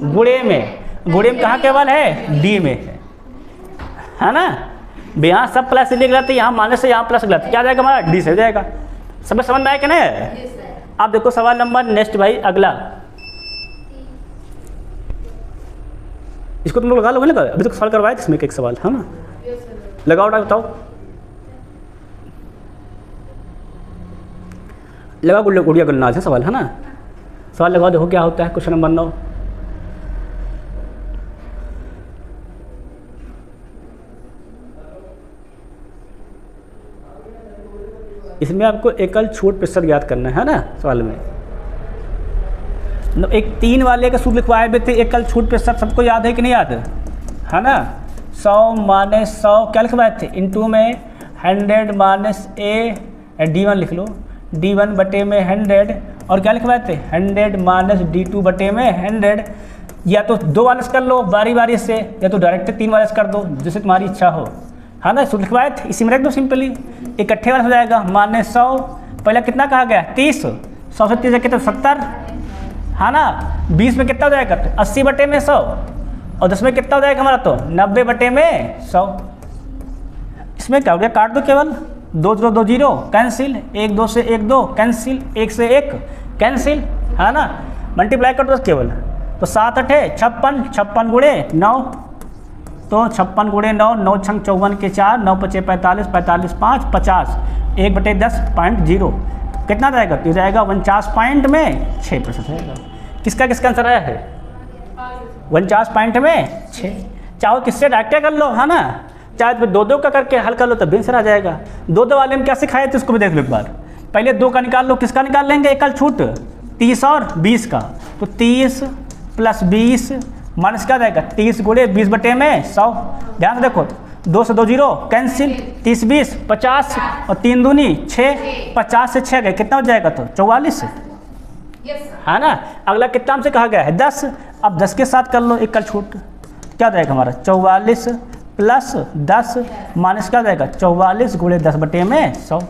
गुणे में कहाँ केवल है D में है ना। यहाँ सब प्लस लिख रहे थे, यहाँ माइनस से यहाँ प्लस लिख रहे थे, क्या जाएगा हमारा D से हो जाएगा। सब समझ में आया कि नहीं। आप देखो सवाल नंबर नेक्स्ट भाई अगला, इसको तुम लोग लगा लोगे ना, अभी तक सवाल करवाए थे इसमें एक सवाल है ना, लगाओ ना बताओ, लगा गुड़िया गुलनाज है सवाल है ना, सवाल लगाओ देखो क्या होता है। क्वेश्चन नंबर 9, इसमें आपको एकल छूट प्रतिशत ज्ञात करना है ना सवाल में। एक 3 वाले का सूत्र लिखवाए हुए थे, एकल छूट प्रतिशत सबको याद है कि नहीं याद है ना, 100 माइनस 100 क्या लिखवाए थे इंटू में 100 माइनस A D1 लिख लो, D1 बटे में 100 और क्या लिखवाए थे 100 माइनस D2 बटे में 100। या तो 2 वाले कर लो बारी बारी से, या तो डायरेक्ट 3 वाले कर दो जैसे तुम्हारी इच्छा हो, है ना। सूत्र लिखवाए थे इसी में रख दो सिंपली, इकट्ठे वाला हो जाएगा माइनस 100, पहले कितना कहा गया 30, 100 से 30 कितना 70 है ना, 20 में कितना हो जाएगा तो 80 बटे में 100 और 10 में कितना हो जाएगा हमारा तो 90 बटे में 100। इसमें क्या हो गया काट दो केवल, 2 0 2 0 कैंसिल, 1 2 से 1 2 कैंसिल, 1 से 1 कैंसिल है ना, मल्टीप्लाई कर दो केवल, तो 7 8 56, 56 गुणे 9, तो 56 गुणे 9, 9 छंग 54 के 4, 9 5 45, 45 5 50, 1 बटे 10.0 कितना जाएगा तो जाएगा 49 पॉइंट में 6% जाएगा। किसका आंसर आया है 49 पॉइंट में 6। चाहो किससे डायरेक्ट कर लो है ना, चाहे 2 का करके हल कर लो तब भी आंसर आ जाएगा। 2 वाले में क्या सिखाए थे उसको भी देख लो एक बार, पहले 2 का निकाल लो, किसका निकाल लेंगे एकल छूट 30 और 20 का, तो 30 प्लस 20 माइनस क्या जाएगा 30 गुणे 20 बटे में 100। ध्यान से देखो 2 से 2 0 कैंसिल, 30 20 50 और 3 दूनी 6, 50 से 6 गए कितना हो जाएगा तो 44 है ना। अगला कितना हमसे कहा गया है 10, अब 10 के साथ कर लो एकल छूट, क्या हो जाएगा हमारा 44 प्लस 10 माइनस क्या हो जाएगा 44 गुणे 10 बटे में 100।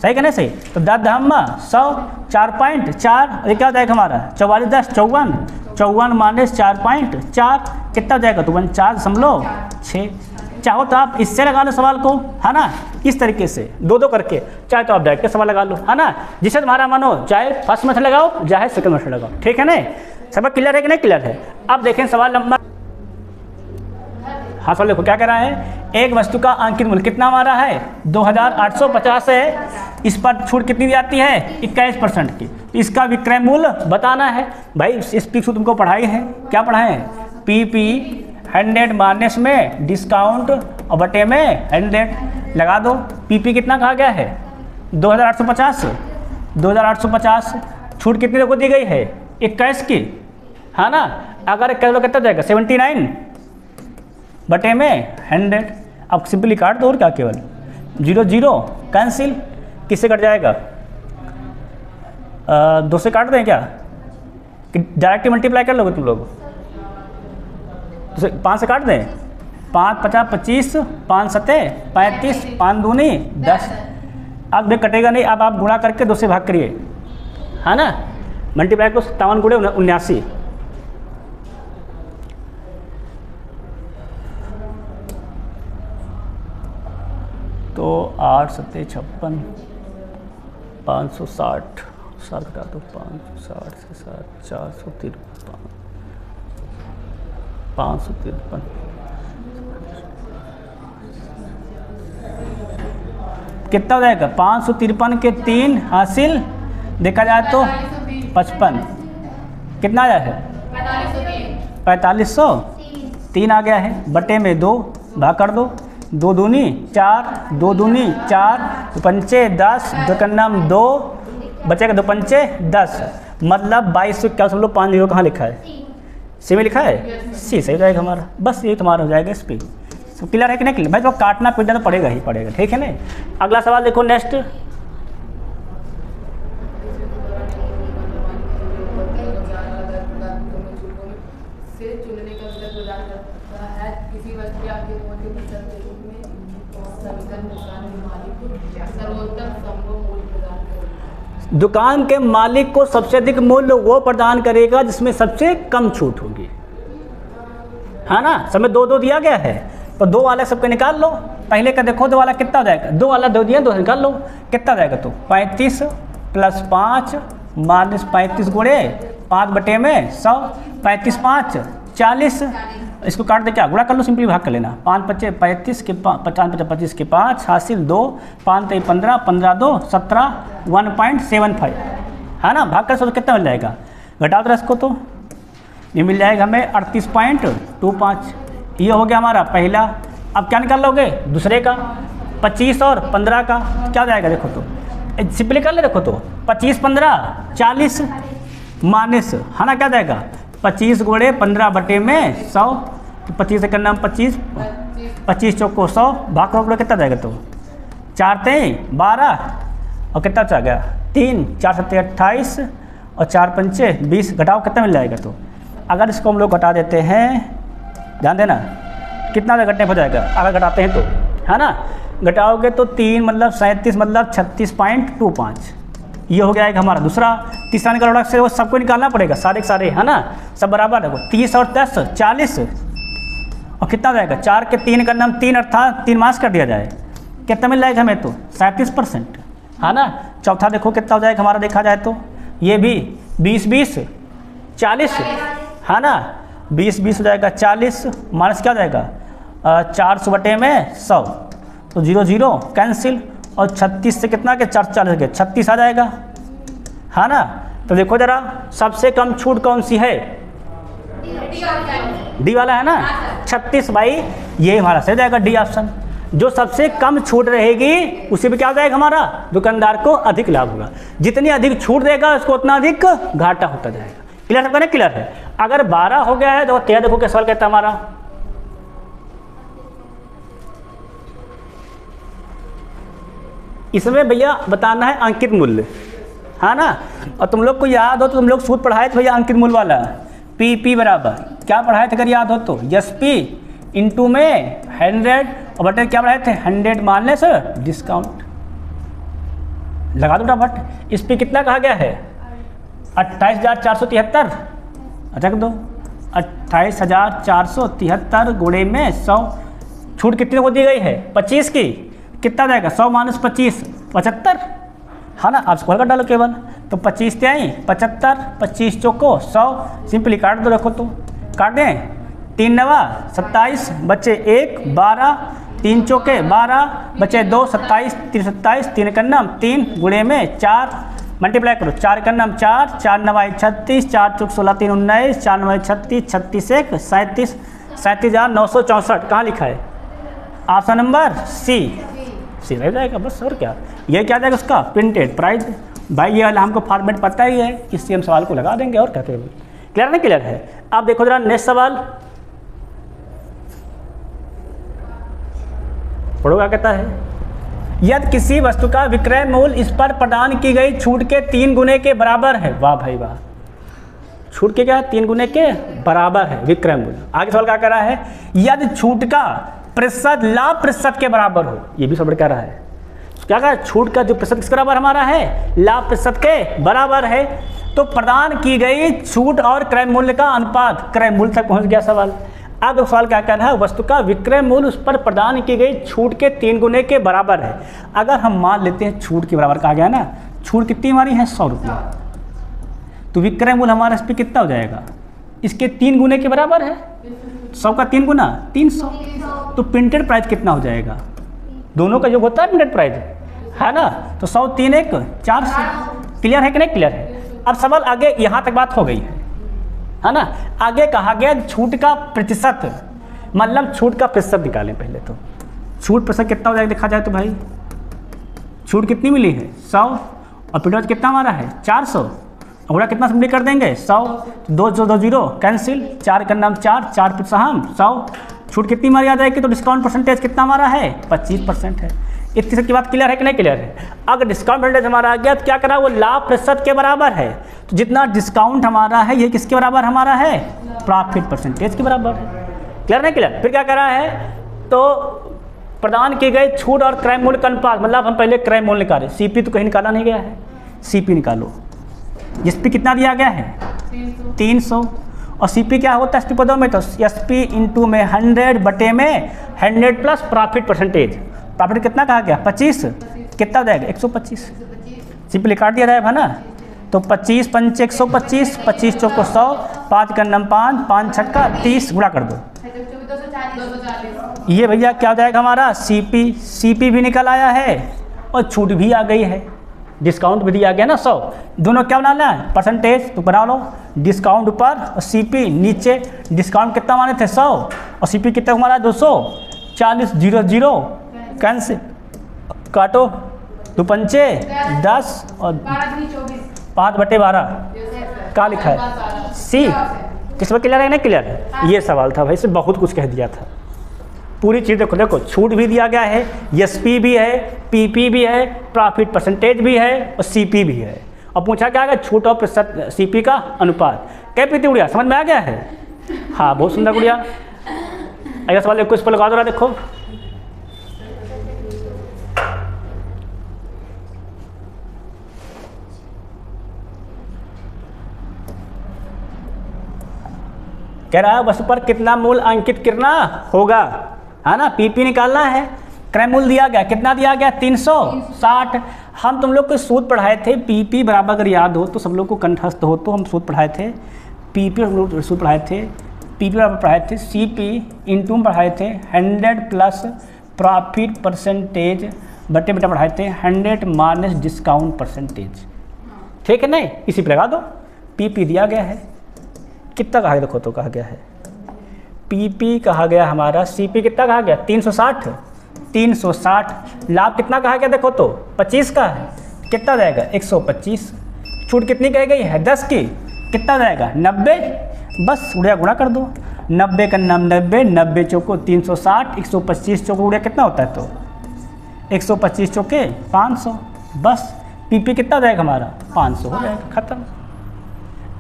सही कहने सही। तो 10 धम्मा 100 4.4 ये क्या हो जाएगा हमारा 44 10 54 54 माइनस 4.4 कितना हो जाएगा तो 49.6। चाहो तो आप इससे लगा लो सवाल को, है ना, इस तरीके से दो दो करके, चाहे तो आप डायरेक्ट के सवाल लगा लो, है ना, जिससे तुम्हारा मन हो, चाहे फर्स्ट मेथड लगाओ चाहे सेकंड मेथड लगाओ। ठीक है ना, सब क्लियर है कि नहीं क्लियर है। अब देखें सवाल नंबर, हाँ सवाल देखो क्या कह रहा है, एक वस्तु का अंकित मूल्य कितना हमारा है 2850 है, इस पर छूट कितनी दी जाती है 21% की, इसका विक्रय मूल्य बताना है। भाई इस पी तुमको पढ़ाई है, क्या पढ़ाए हैं, पी 100 माइनस में डिस्काउंट और बटे में 100 लगा दो। पी कितना कहा गया है 2850 छूट कितनी को दी गई है 21 की, है ना, अगर 21 कितना जाएगा 79 बटे में 100। अब सिंपली काट दो और क्या, केवल 0 0 कैंसिल, किससे कट जाएगा 2 से काट दें क्या, कि डायरेक्ट मल्टीप्लाई कर लोगे तुम लोग, 5 से काट दें, 5 50 25 5 7 35 5 दूनी 10। अब देख कटेगा नहीं, अब आप गुणा करके 2 से भाग करिए, है ना, मल्टीप्लाई को 57 गुणे 79। तो 8 7 56 560 7 घटा दो 560 से 7 453 553 कितना हो जाएगा 553 के 3 हासिल देखा जाए तो 55 कितना आया है 4500 3 आ गया है बटे में 2 भाग कर दो 2 दूनी 4 2 दूनी 4 2 पंचे 10 2 कन्नम 2 बचेगा 2 पंचे 10 मतलब 2200 क्या सब लोग 5 जीरो कहाँ लिखा है सी में लिखा है सी सही जाएगा हमारा। बस ये तुम्हारा हो जाएगा इस पर। सब क्लियर है कि नहीं क्लियर भाई, तो काटना पीटना तो पड़ेगा ही पड़ेगा। ठीक है ना, अगला सवाल देखो नेक्स्ट। दुकान के मालिक को सबसे अधिक मूल्य वो प्रदान करेगा जिसमें सबसे कम छूट होगी, है ना। समय 2 2 दिया गया है तो 2 वाला सबके निकाल लो। पहले का देखो 2 वाला कितना हो जाएगा, 2 वाला 2 दिया 2 निकाल लो कितना हो जाएगा। तो 35 प्लस 5 माइनस 35 गुणे 5 बटे में 100 35 5 40 इसको काट दे क्या गुणा कर लो सिंपली भाग कर लेना 5 5 35 के 50 25 के 5 हासिल 2 5 3 15 15 2 17 1.75 है ना। भाग कर सो कितना मिल जाएगा घटाओ तो इसको तो ये मिल जाएगा हमें 38.25। ये हो गया हमारा पहला। अब क्या निकाल लोगे दूसरे का 25 और 15 का क्या हो जाएगा देखो तो सिंपली कर ले देखो तो 25 15 40 माइनस है ना क्या जाएगा 25 गुणे 15 बटे में 100 तो 25 से करना 25 25 चौको 100 भाग करो कितना जाएगा तो 4 3 12 और कितना आ गया 3 4 7 28 और 4 5 20 घटाओ कितना मिल जाएगा। तो अगर इसको हम लोग घटा देते हैं ध्यान देना कितना घटने हो जाएगा अगर घटाते हैं तो है ना। घटाओगे तो 3 मतलब 37 मतलब 36.25 ये हो गया हमारा दूसरा। तीसरा निकाल प्रोडक्ट से वो सबको निकालना पड़ेगा सारे के सारे है ना सब बराबर है। 30 और 10 40 और कितना जाएगा 4 के 3 का नाम 3 अर्थात 3 मास कर दिया जाए कितना मिल जाएगा हमें तो 37% है ना। चौथा देखो कितना हो जाएगा हमारा देखा जाए तो ये भी 20 20 40 है ना 20 20 हो जाएगा 40 माइनस क्या हो जाएगा 400 बटे में 100 तो 0 0 कैंसिल और 36 से कितना के 4 40 के 36 आ जाएगा है ना। तो देखो जरा सबसे कम छूट कौन सी है डी वाला है ना 36 भाई ये हमारा सही जाएगा डी ऑप्शन। जो सबसे कम छूट रहेगी उसी पे क्या हो जाएगा हमारा दुकानदार को अधिक लाभ होगा। जितनी अधिक छूट देगा उसको उतना अधिक घाटा होता जाएगा। क्लियर सबका नहीं क्लियर है। अगर 12 हो गया है तो 13 देखो क्या सवाल कहता है हमारा इसमें भैया बताना है अंकित मूल्य है ना। और तुम लोग को याद हो तो तुम लोग सूत्र पढ़ाए थे भैया अंकित मूल्य वाला पी बराबर क्या पढ़ाए थे अगर याद हो तो, एस पी इंटू में 100 और बटे क्या पढ़ाए थे 100 माइनस डिस्काउंट। लगा दो फटाफट। इस पे कितना कहा गया है 28,473, रख दो 28,473 गुणे में 100, छूट कितने को दी गई है 25 की, कितना जाएगा 100 माइनस 25 75, है ना। आप स्क्वायर कर डालो केवल, तो 25 ते आई 75, 25 चौको 100, सिंपली काट दो, रखो तो काट दें। 3 नवा 27 बचे 1 12, 3 चौके 12 बचे 2 27, 3 27, 3 कन्नम 3 गुणे में 4 मल्टीप्लाई करो, 4 कन्नम 4, 4 नवाई 36, 4 चौक 16, 3 19, 4 नवाई 36, 36 1 37, 37,964। कहाँ लिखा है ऑप्शन नंबर सी रह जाएगा बस, और क्या। ये क्या जाएगा उसका प्रिंटेड प्राइस। भाई ये वाला हमको फॉर्मेट पता ही है, इससे हम सवाल को लगा देंगे, और क्या करेंगे। क्लियर नहीं क्लियर है। अब देखो जरा नेक्स्ट सवाल पढ़ो, क्या कहता है। यदि किसी वस्तु का विक्रय मूल्य इस पर प्रदान की गई छूट के 3 गुने के बराबर है, वाह भाई वाह, छूट के क्या 3 गुने के बराबर है विक्रय मूल्य। आगे सवाल क्या कर रहा है, यदि छूट का प्रतिशत लाभ प्रतिशत के बराबर हो, ये भी सब कह रहा है। क्या कहा, छूट का जो प्रतिशत किसके बराबर हमारा है, लाभ प्रतिशत के बराबर है, तो प्रदान की गई छूट और क्रय मूल्य का अनुपात, क्रय मूल्य तक पहुंच गया सवाल। अब सवाल क्या कहना है, वस्तु का विक्रय मूल्य उस पर प्रदान की गई छूट के 3 गुने के बराबर है। अगर हम मान लेते हैं छूट के बराबर कहा गया ना, छूट कितनी हमारी है 100 रुपया, तो विक्रय मूल्य हमारा इस पर कितना हो जाएगा, इसके 3 गुने के बराबर है। 100 का 3 गुना 300, तो प्रिंटेड प्राइस कितना हो जाएगा, दोनों का योग होता है प्रिंटेड प्राइस, है ना। तो 100 3 1 400। क्लियर है कि नहीं क्लियर है। अब सवाल आगे यहाँ तक बात हो गई है ना। आगे कहा गया छूट का प्रतिशत, मतलब छूट का प्रतिशत निकालें पहले। तो छूट प्रतिशत कितना हो जाएगा देखा जाए तो भाई, छूट कितनी मिली है 100 और प्रिंटेड कितना हमारा है 400, और कितना सिंपली कर देंगे 100, 2 2 0 कैंसिल, 4 का नाम 4 4 हम 100, छूट कितनी हमारी आ जाएगी, तो डिस्काउंट परसेंटेज कितना हमारा है 25% है। इतनी की बात क्लियर है कि नहीं क्लियर है। अगर डिस्काउंट परसेंटेज हमारा आ गया तो क्या करा, वो लाभ प्रतिशत के बराबर है, तो जितना डिस्काउंट हमारा है ये किसके बराबर हमारा है, प्रॉफिट परसेंटेज के बराबर है। क्लियर नहीं क्लियर। फिर क्या करा है, तो प्रदान की गई छूट और क्रय मूल्य का अनुपात, मतलब हम पहले क्रय मूल्य निकालें, सीपी तो कहीं निकाला नहीं गया है, सीपी निकालो। एसपी कितना दिया गया है 300, और सीपी क्या होता है एसपी पदों में, तो एसपी इंटू में 100 बटे में 100 प्लस प्रॉफिट परसेंटेज, प्रॉफिट कितना कहा गया 25, कितना जाएगा 125, सिंपली काट दिया जाएगा ना। तो 25 पंच 125, 25 चौको 100, 5 का नम 5 5 छक्का 30, गुणा कर दो। ये भैया क्या हो जाएगा हमारा सीपी भी निकल आया है और छूट भी आ गई है, डिस्काउंट भी दिया गया ना 100, दोनों क्या बनाना है परसेंटेज, तो बना लो डिस्काउंट ऊपर और सीपी नीचे। डिस्काउंट कितना माने थे 100 और सीपी कितना हमारा 240, 0 0 कैंसिल, काटो 2 पंचे 10 और 5 बटे 12, क्या लिखा है सी। किस पर क्लियर है ना क्लियर है। ये सवाल था भाई, इससे बहुत कुछ कह दिया था, पूरी चीज़ देखो, देखो छूट भी दिया गया है, एसपी भी है, पीपी भी है, प्रॉफिट परसेंटेज भी है और सीपी भी है। और पूछा क्या है छूट और प्रतिशत सीपी का अनुपात। क्या पीती गुड़िया समझ में आ गया है, हाँ बहुत सुंदर गुड़िया। अगला सवाल देखो, इस पर लगा दो, देखो कह रहा है वस्तु पर कितना मूल्य अंकित करना होगा, है ना। पीपी निकालना है, क्रय मूल्य दिया गया, कितना दिया गया 360। हम तुम लोग को सूत्र पढ़ाए थे, पीपी बराबर अगर याद हो तो सब लोग को कंठस्थ हो, तो हम सूत्र पढ़ाए थे पीपी, हम लोग सूत्र पढ़ाए थे पीपी बराबर पढ़ाए थे सीपी इंटू पढ़ाए थे 100 प्लस प्रॉफिट परसेंटेज बटे बटा पढ़ाए थे 100 माइनस डिस्काउंट परसेंटेज, ठीक है नहीं। इसी पर लगा दो, पीपी दिया गया है, कितना कहा गया देखो, तो कहा गया है पीपी कहा गया हमारा, सीपी कितना कहा गया 360, लाभ कितना कहा गया देखो तो 25 का है, कितना जाएगा 125, छूट कितनी कही गई है 10 की, कितना जाएगा 90, बस उड़िया गुणा कर दो, 90 का नाम 90, 90 चौको 360, 125 चौको उड़िया कितना होता है, तो 125 चौके 500, बस पीपी कितना जाएगा हमारा 500 हो जाएगा, खत्म।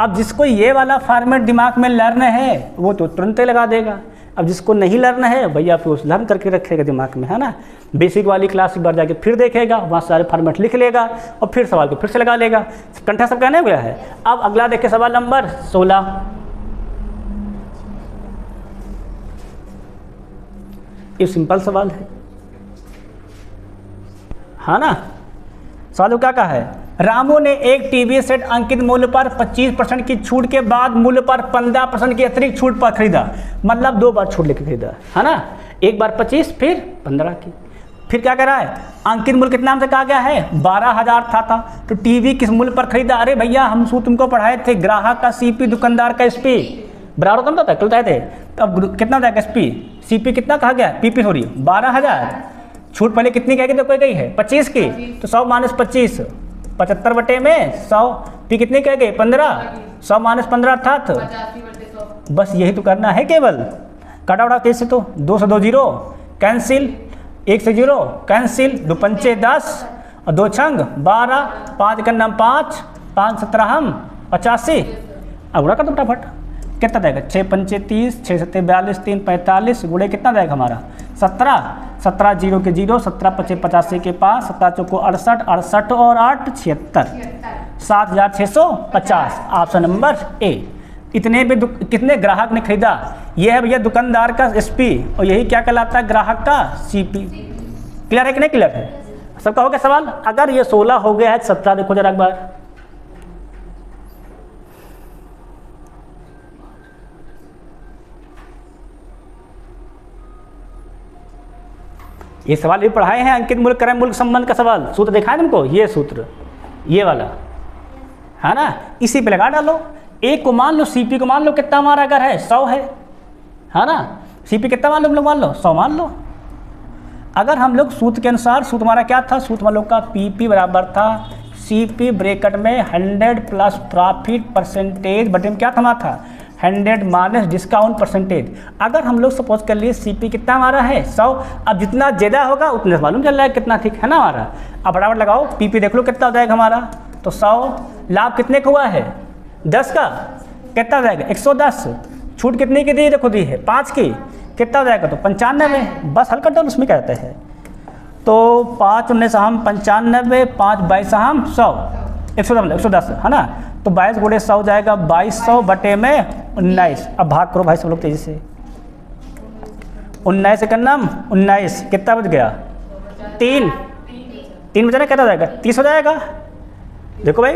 अब जिसको ये वाला फॉर्मेट दिमाग में लर्न है वो तो तुरंत ही लगा देगा। अब जिसको नहीं लर्न है भैया फिर उस लर्न करके रखेगा दिमाग में, है ना। बेसिक वाली क्लास एक बार जाके फिर देखेगा, वहाँ सारे फॉर्मेट लिख लेगा और फिर सवाल को फिर से लगा लेगा। कंठा सब कहने गया है। अब अगला देखिए सवाल नंबर 16। ये सिंपल सवाल है ना। सवाल क्या कहा है, रामू ने एक टीवी सेट अंकित मूल्य पर 25% की छूट के बाद मूल्य पर 15% की अतिरिक्त छूट पर खरीदा। मतलब 2 बार छूट लेके खरीदा, है ना। एक बार 25 फिर 15 की। फिर क्या कह रहा है, अंकित मूल्य कितना हमसे कहा गया है 12,000 था तो टीवी किस मूल्य पर खरीदा। अरे भैया हम सूत्र तुमको पढ़ाए थे, ग्राहक का सीपी दुकानदार का एसपी बराबर होता था, कल थे। तब कितना था एसपी, सीपी कितना कहा गया, पीपी सॉरी 12,000। छूट पहले कितनी कहेगी तो कोई गई है 25 की, तो 100 माइनस 25 75 बटे में 100, पी कितनी कह गए 15, 100 माइनस 15 अर्थात बस यही तो करना है केवल। काटा उड़ा कैसे, तो 2 से 2 जीरो कैंसिल, 1 से 0 कैंसिल, 2 पंचे 10 और 2 छंग 12, 5 का नाम 5, 5 17 हम 85। अब उड़ा कर दो फटाफट, कितना देगा 6 पंचे 30, 6 सत्ते 42, 3 45 गुड़े कितना देगा हमारा 17, 17 जीरो के 0, 17 पचे 85 के पास, 17 चौको 68, 68 और 8 76, 7,650 ऑप्शन नंबर ए। इतने भी कितने ग्राहक ने खरीदा, ये है भैया दुकानदार का एसपी और यही क्या कहलाता है ग्राहक का सीपी। क्लियर है कि नहीं क्लियर है सबका? हो गया सवाल। अगर ये 16 हो गया है 17 देखो जरा एक बार। ये सवाल भी पढ़ाए हैं, अंकित मूल्य क्रय मूल्य संबंध का सवाल। सूत्र देखा है तुमको, ये सूत्र ये वाला है ना, इसी पे लगा डालो। एक को मान लो, सीपी को मान लो कितना हमारा अगर है 100 है ना। सीपी कितना मान लो हम लोग, मान लो 100 मान लो। अगर हम लोग सूत्र के अनुसार, सूत्र हमारा क्या था, सूत्र हम लोग का पीपी बराबर था सीपी ब्रैकेट में 100 प्लस प्रॉफिट परसेंटेज बटे में क्या था हमारा था 100 माइनस डिस्काउंट परसेंटेज। अगर हम लोग सपोज कर लिए सीपी कितना हमारा है 100, अब जितना ज़्यादा होगा उतने मालूम चल रहा है कितना, ठीक है ना हमारा। अब फटाफट लगाओ, पीपी देख लो कितना हो जाएगा हमारा, तो 100 लाभ कितने का हुआ है 10 का, कितना हो जाएगा 110। छूट कितने की दी देखो दी है 5 की, कितना हो जाएगा तो 95। बस हल कर दो, उसमें क्या कहते हैं। तो 5 19 हम 95, 5 22 हम 100, 110 है ना। तो 22 गुणे 100 जाएगा 2200 बटे में 19। अब भाग करो भाई सब लोग तेजी से, 19 से करना 19 कितना बच गया 3 बचा ना, कितना हो जाएगा 30 हो जाएगा। देखो भाई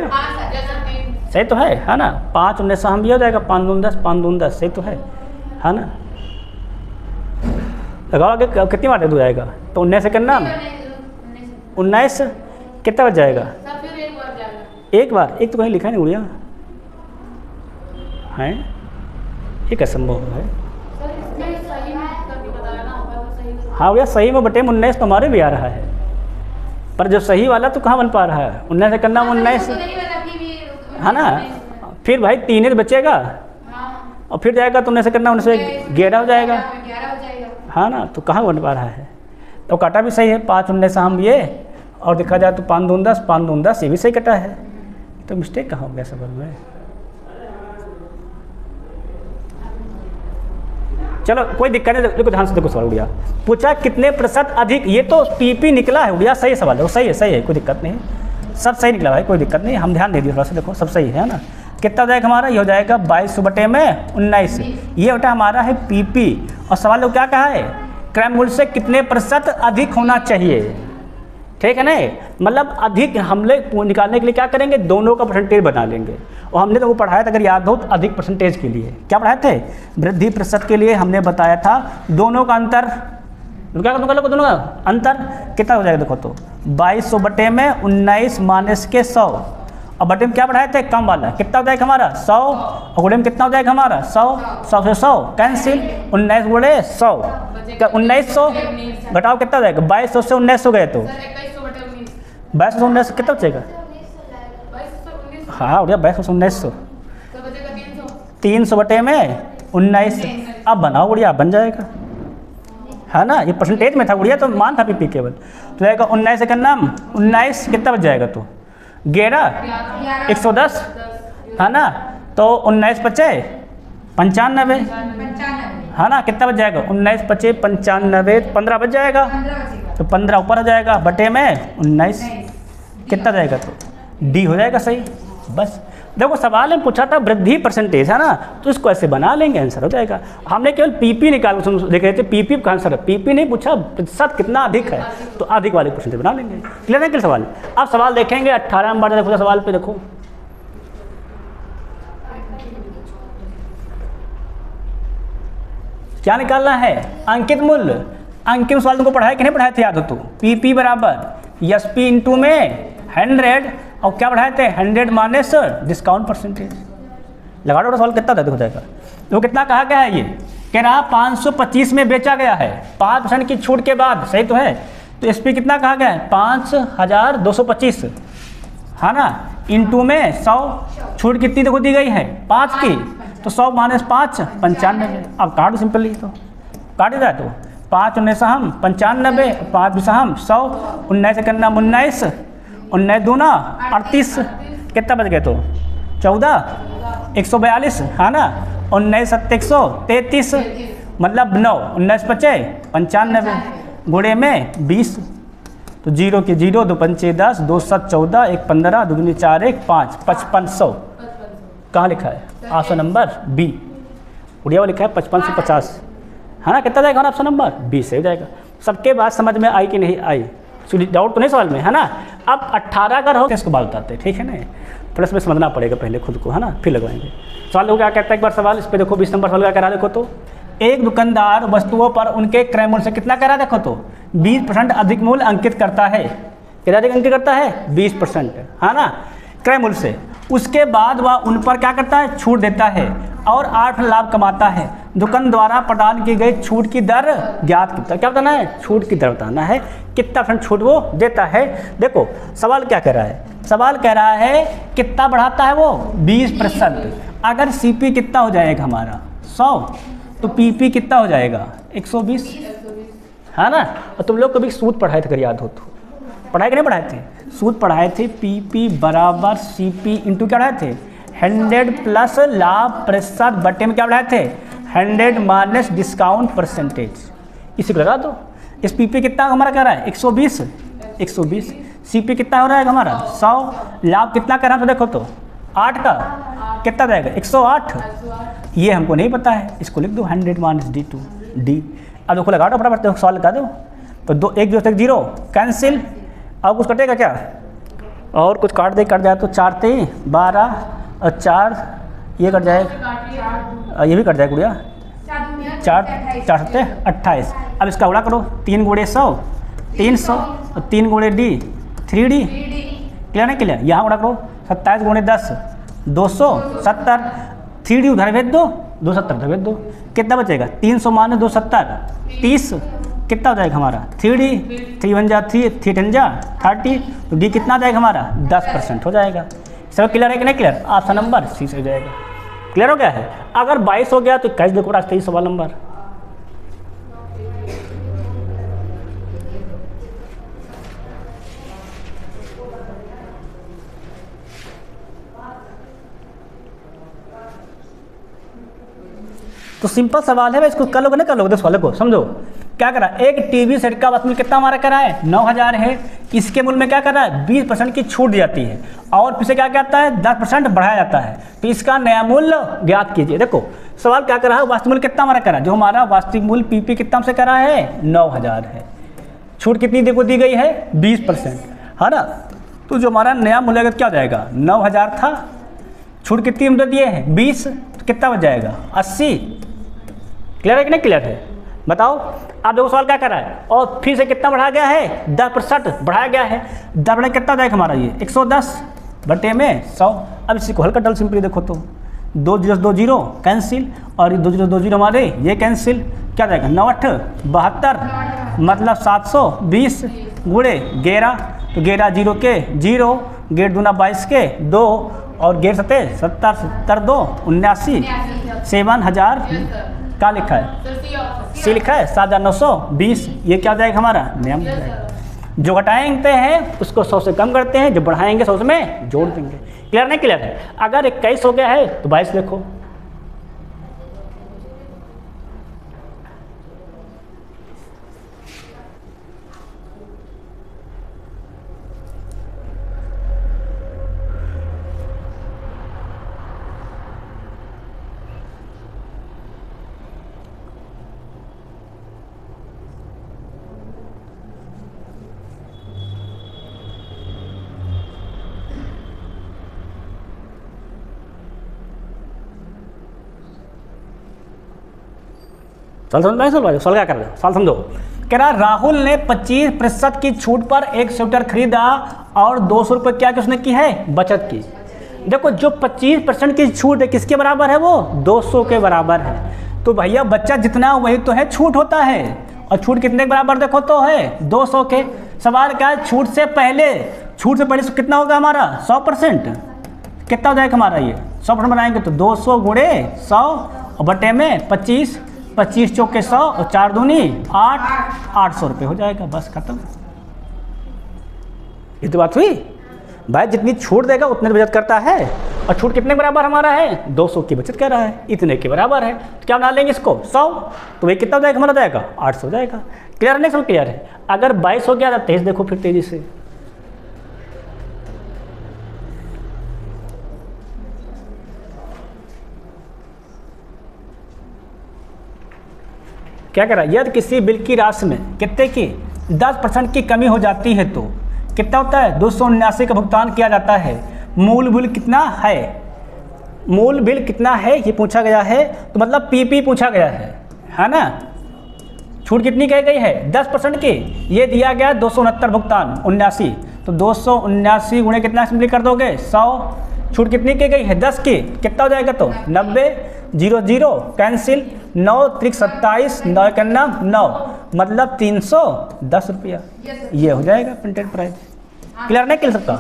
सही तो है ना। 5 19 हम भी हो जाएगा 5 दून 10, 5 दून 10 सही तो है ना। लगाओ आगे कितनी बार दे जाएगा, तो 19 से करना 19 कितना बच जाएगा एक बार, एक तो कहीं लिखा नहीं उड़िया है, एक असंभव है। हाँ भैया सही में बटे 19 तो हमारे भी आ रहा है, पर जो सही वाला तो कहाँ बन पा रहा है। 19 से करना 19 है ना, फिर भाई 3 बचेगा और फिर जाएगा तो 19 से करना 19 से 11 हो जाएगा, हाँ ना। तो कहाँ बन पा रहा है, तो काटा भी सही है 5 19 हम ये, और देखा जाए तो 5 दून 10, 5 दून 10 ये भी सही कटा है। तो मिस्टेक कहाँ हो गया सवाल में। चलो कोई दिक्कत नहीं, देखो ध्यान से देखो सवाल उड़िया पूछा कितने प्रतिशत अधिक, ये तो पीपी निकला है उड़िया, सही सवाल है, सही है कोई दिक्कत नहीं, सब सही निकला भाई कोई दिक्कत नहीं, हम ध्यान दे दिए थोड़ा सा, देखो सब सही है ना। कितना हो जाएगा हमारा, ये हो जाएगा 2200 बटे में 19, ये बेटा हमारा है पीपी। और सवाल लोग क्या कहा है, क्रय मूल्य से कितने प्रतिशत अधिक होना चाहिए, ठीक है ना। मतलब अधिक हम लोग निकालने के लिए क्या करेंगे, दोनों का परसेंटेज बना लेंगे। और हमने तो वो पढ़ाया था अगर याद हो तो अधिक परसेंटेज के लिए क्या पढ़ाए थे, वृद्धि प्रतिशत के लिए हमने बताया था दोनों का अंतर, क्या दोनों का अंतर कितना हो जाएगा देखो, तो 2200 बटे में 19 माइनस के 100, और बटे में क्या बढ़ाए थे कम वाला, कितना हो जाएगा हमारा 100, और गुणे में कितना हो जाएगा हमारा 100, 100 से 100 कैंसिल, 19 गुणे 100 1900 घटाओ कितना हो जाएगा 2200 से 1900 गए तो 2200 से 1900 कितना बचेगा, हाँ उड़िया 2200 से 1900 300 बटे में 19। अब बनाओ उड़िया बन जाएगा, है ना। ये परसेंटेज में था उड़िया तो मान था पीपी केवल, तो जाएगा 19 से करना 19 कितना बच जाएगा तो 11 110 है ना। तो तो 19 बचे 95, है ना, कितना बच जाएगा, 19 बचे 95, 15 बच जाएगा, तो 15 ऊपर आ जाएगा बटे में 19, कितना जाएगा, तो डी हो जाएगा सही। बस देखो सवाल में पूछा था वृद्धि परसेंटेज, है ना, तो इसको ऐसे बना लेंगे, आंसर हो जाएगा। हमने केवल पीपी निकाल देख रहे थे, पीपी का आंसर है, पीपी नहीं पूछा प्रतिशत कितना अधिक है, तो अधिक वाले परसेंटेज बना लेंगे। क्लियर है कि सवाल। अब सवाल देखेंगे 18 नंबर, देखो सवाल पे देखो, क्या निकालना है, अंकित मूल्य। अंकित सवाल तुमको पढ़ाया कि नहीं पढ़ाए थे, याद हो तो, पीपी बराबर एस पी इंटू में 100 और क्या बढ़ाए थे 100 माइनस डिस्काउंट परसेंटेज। लगा दो सवाल कितना हो जाएगा। तो कितना कहा गया है, ये कह रहा 525 में बेचा गया है 5% की छूट के बाद, सही तो है। तो एस पी कितना कहा गया है 5225, है ना, इंटू में 100, छूट कितनी देखो दी गई है 5 की, तो 100 माइनस 5 95। अब काट सिंपली, तो काट जाए तो 5 19 हम 95, 5 20 हम 100, 19 से करना 19, 19 दूना 38, कितना बच गए तो 14, 142, है ना, 19 7 133, मतलब 9, 19 बचे 95, गुणे में 20, तो 0 के 0, 2 पंचे 10, 2 7 14, 1 15, 2 दूनी 4 1 5, 5500 कहाँ लिखा है, ऑप्शन नंबर बी, उड़िया लिखा है 5550, है ना, कितना जाएगा ऑप्शन नंबर बी से हो जाएगा। सबके बात समझ में आई कि नहीं आई, डाउट तो नहीं सवाल में, है ना। अब 18 अगर हो तो इसको बात बताते हैं, ठीक है ना, थोड़ा सा समझना पड़ेगा पहले खुद को, है ना, फिर लगवाएंगे। सवाल को क्या कहता है, एक बार सवाल इस पर देखो, 20 नंबर सवाल क्या करा देखो, तो एक दुकानदार वस्तुओं पर उनके क्रय मूल्य से कितना करा देखो, तो 20% अधिक मूल्य अंकित करता है, कितना अधिक अंकित करता है 20%, है ना, क्रय मूल्य से। उसके बाद वह उन पर क्या करता है, छूट देता है और 8% लाभ कमाता है। दुकान द्वारा प्रदान की गई छूट की दर ज्ञात कीजिए। क्या बताना है, छूट की दर बताना है, कितना % छूट वो देता है। देखो सवाल क्या कह रहा है, सवाल कह रहा है कितना बढ़ाता है वो 20%। अगर सीपी कितना हो जाएगा हमारा 100, तो पीपी कितना हो जाएगा 120, है ना। और तुम लोग कभी सूत्र पढ़ाए थे, अगर याद हो तो, पढ़ाए कि नहीं पढ़ाए थे, सूत्र पढ़ाए थे, पीपी बराबर सीपी इंटू क्या पढ़ाए थे 100 प्लस लाभ प्रतिशत बटे में क्या बढ़ाए थे 100 माइनस डिस्काउंट परसेंटेज। इसी को लगा दो। इस पीपी कितना हमारा कह रहा है 120, 120, सीपी कितना हो रहा है हमारा 100, लाभ कितना कर रहा है तो देखो तो 8 का कितना जाएगा 108, ये हमको नहीं पता है, इसको लिख दो 100 माइनस डी टू डी। अब देखो लगा दो फटाफट, सवाल लगा दो, तो 2 1 0 0 कैंसिल, और कुछ कटेगा क्या, और कुछ काट जाए तो 4 3 12 और 4 ये कट जाएगा, ये भी कट जाएगा गुड़िया, 4 4 7 28। अब इसका उड़ा करो, 3 गुणे 100 300 और 3 गुणे डी 3D, क्लियर नहीं क्लियर। यहाँ उड़ा करो 27 गुणे 10 270, 3D उधर भेज दो, 270 उधर भेज दो, कितना बचेगा 300 माइनस 270 30, कितना हो जाएगा हमारा 3D, 3 1 जा 3, 3 10 जा 30, तो डी कितना जाएगा हमारा 10% हो जाएगा। सब क्लियर है कि नहीं क्लियर, ऑप्शन नंबर सी से हो जाएगा। क्लियर हो गया है। अगर 22 हो गया तो 21 देखो रास्ते ही सवाल नंबर। तो सिंपल सवाल है, इसको कर लोगे ना, कर लोगे, सवाल को समझो। क्या करा, एक टीवी सेट का मूल्य कितना हमारा करा है 9000 है, इसके मूल्य में क्या कर रहा है 20% की छूट दी जाती है, और फिर से क्या कहता है 10% बढ़ाया जाता है, तो इसका नया मूल्य ज्ञात कीजिए। देखो सवाल क्या करा है, वास्तविक मूल्य कितना हमारा करा, जो हमारा वास्तविक मूल्य पीपी कितना से करा है 9000 है, छूट कितनी देखो दी गई है 20%, है ना। तो जो हमारा नया मूल्य क्या हो जाएगा 9000 था, छूट कितनी हम दिए है 20, तो कितना बच जाएगा 80। क्लियर है कि नहीं क्लियर है, बताओ। अब देखो सवाल क्या कर रहा है, और फिर से कितना बढ़ाया गया है 10% बढ़ाया गया है, 10 बढ़ा कितना जाएगा हमारा ये 110 बटे में 100। अब इसी को हल कर डाल सिंपली, देखो तो 2 0 2 0 कैंसिल, और 2 0 2 0 हमारे ये कैंसिल, क्या जाएगा 9 8 72, मतलब 720 गुणे 11, तो 11 0 के 0, 11 दूना 22 के 2, और 11 7 70 70 2 79, 7000 क्या लिखा है सी लिखा है 7920, ये क्या जाएगा हमारा नया जाएगा। जो घटाएंगे हैं उसको 100 से कम करते हैं, जो बढ़ाएंगे 100 में जोड़ देंगे। क्लियर नहीं क्लियर है? अगर 21 हो गया है तो 22 देखो, सवाल समझ में? सवाल क्या कर रहे हो? सवाल समझो। कह रहा राहुल ने 25% की छूट पर एक स्वेटर खरीदा और 200 रुपये क्या उसने की है? बचत की। देखो जो 25% की छूट है किसके बराबर है? वो 200 के बराबर है। तो भैया बचत जितना वही तो है छूट होता है, और छूट कितने के बराबर देखो तो है 200 के। सवाल क्या है? छूट से पहले कितना होगा हमारा? 100%। कितना हो जाएगा हमारा ये? 100% बनाएंगे तो 200 गुणे 100 और बटे में 25, 25 चौके 100 और 4 दूनी 8, 800 रुपये हो जाएगा। बस खत्म। ये तो बात हुई भाई। जितनी छूट देगा उतने बचत करता है, और छूट कितने बराबर हमारा है? 200 की बचत कर रहा है, इतने के बराबर है। तो क्या बना लेंगे इसको? 100, तो वही कितना हो जाएगा हमारा? जाएगा 800 हो जाएगा। क्लियर है? सब क्लियर है? अगर 22 हो गया तो 23 देखो फिर तेजी से। क्या कह रहा है? यदि किसी बिल की राशि में कितने की 10% की कमी हो जाती है तो कितना होता है? 279 का भुगतान किया जाता है। मूल बिल कितना है? मूल बिल कितना है ये पूछा गया है, तो मतलब पीपी पूछा गया है ना। छूट कितनी कही गई है? 10% की। ये दिया गया 269 भुगतान 79, तो 279 गुणे कितना सिंपली कर दोगे? 100। छूट कितनी की गई है? 10 की। कितना हो जाएगा? तो 90, 0 0 कैंसिल, 9 त्रिक 27, 9 का नाम 9, मतलब 310 रुपया। ये हो जाएगा प्रिंटेड प्राइस। क्लियर नहीं किल सकता?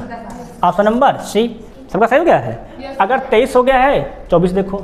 ऑप्शन नंबर सी सबका सही हो गया है। अगर 23 हो गया है 24 देखो।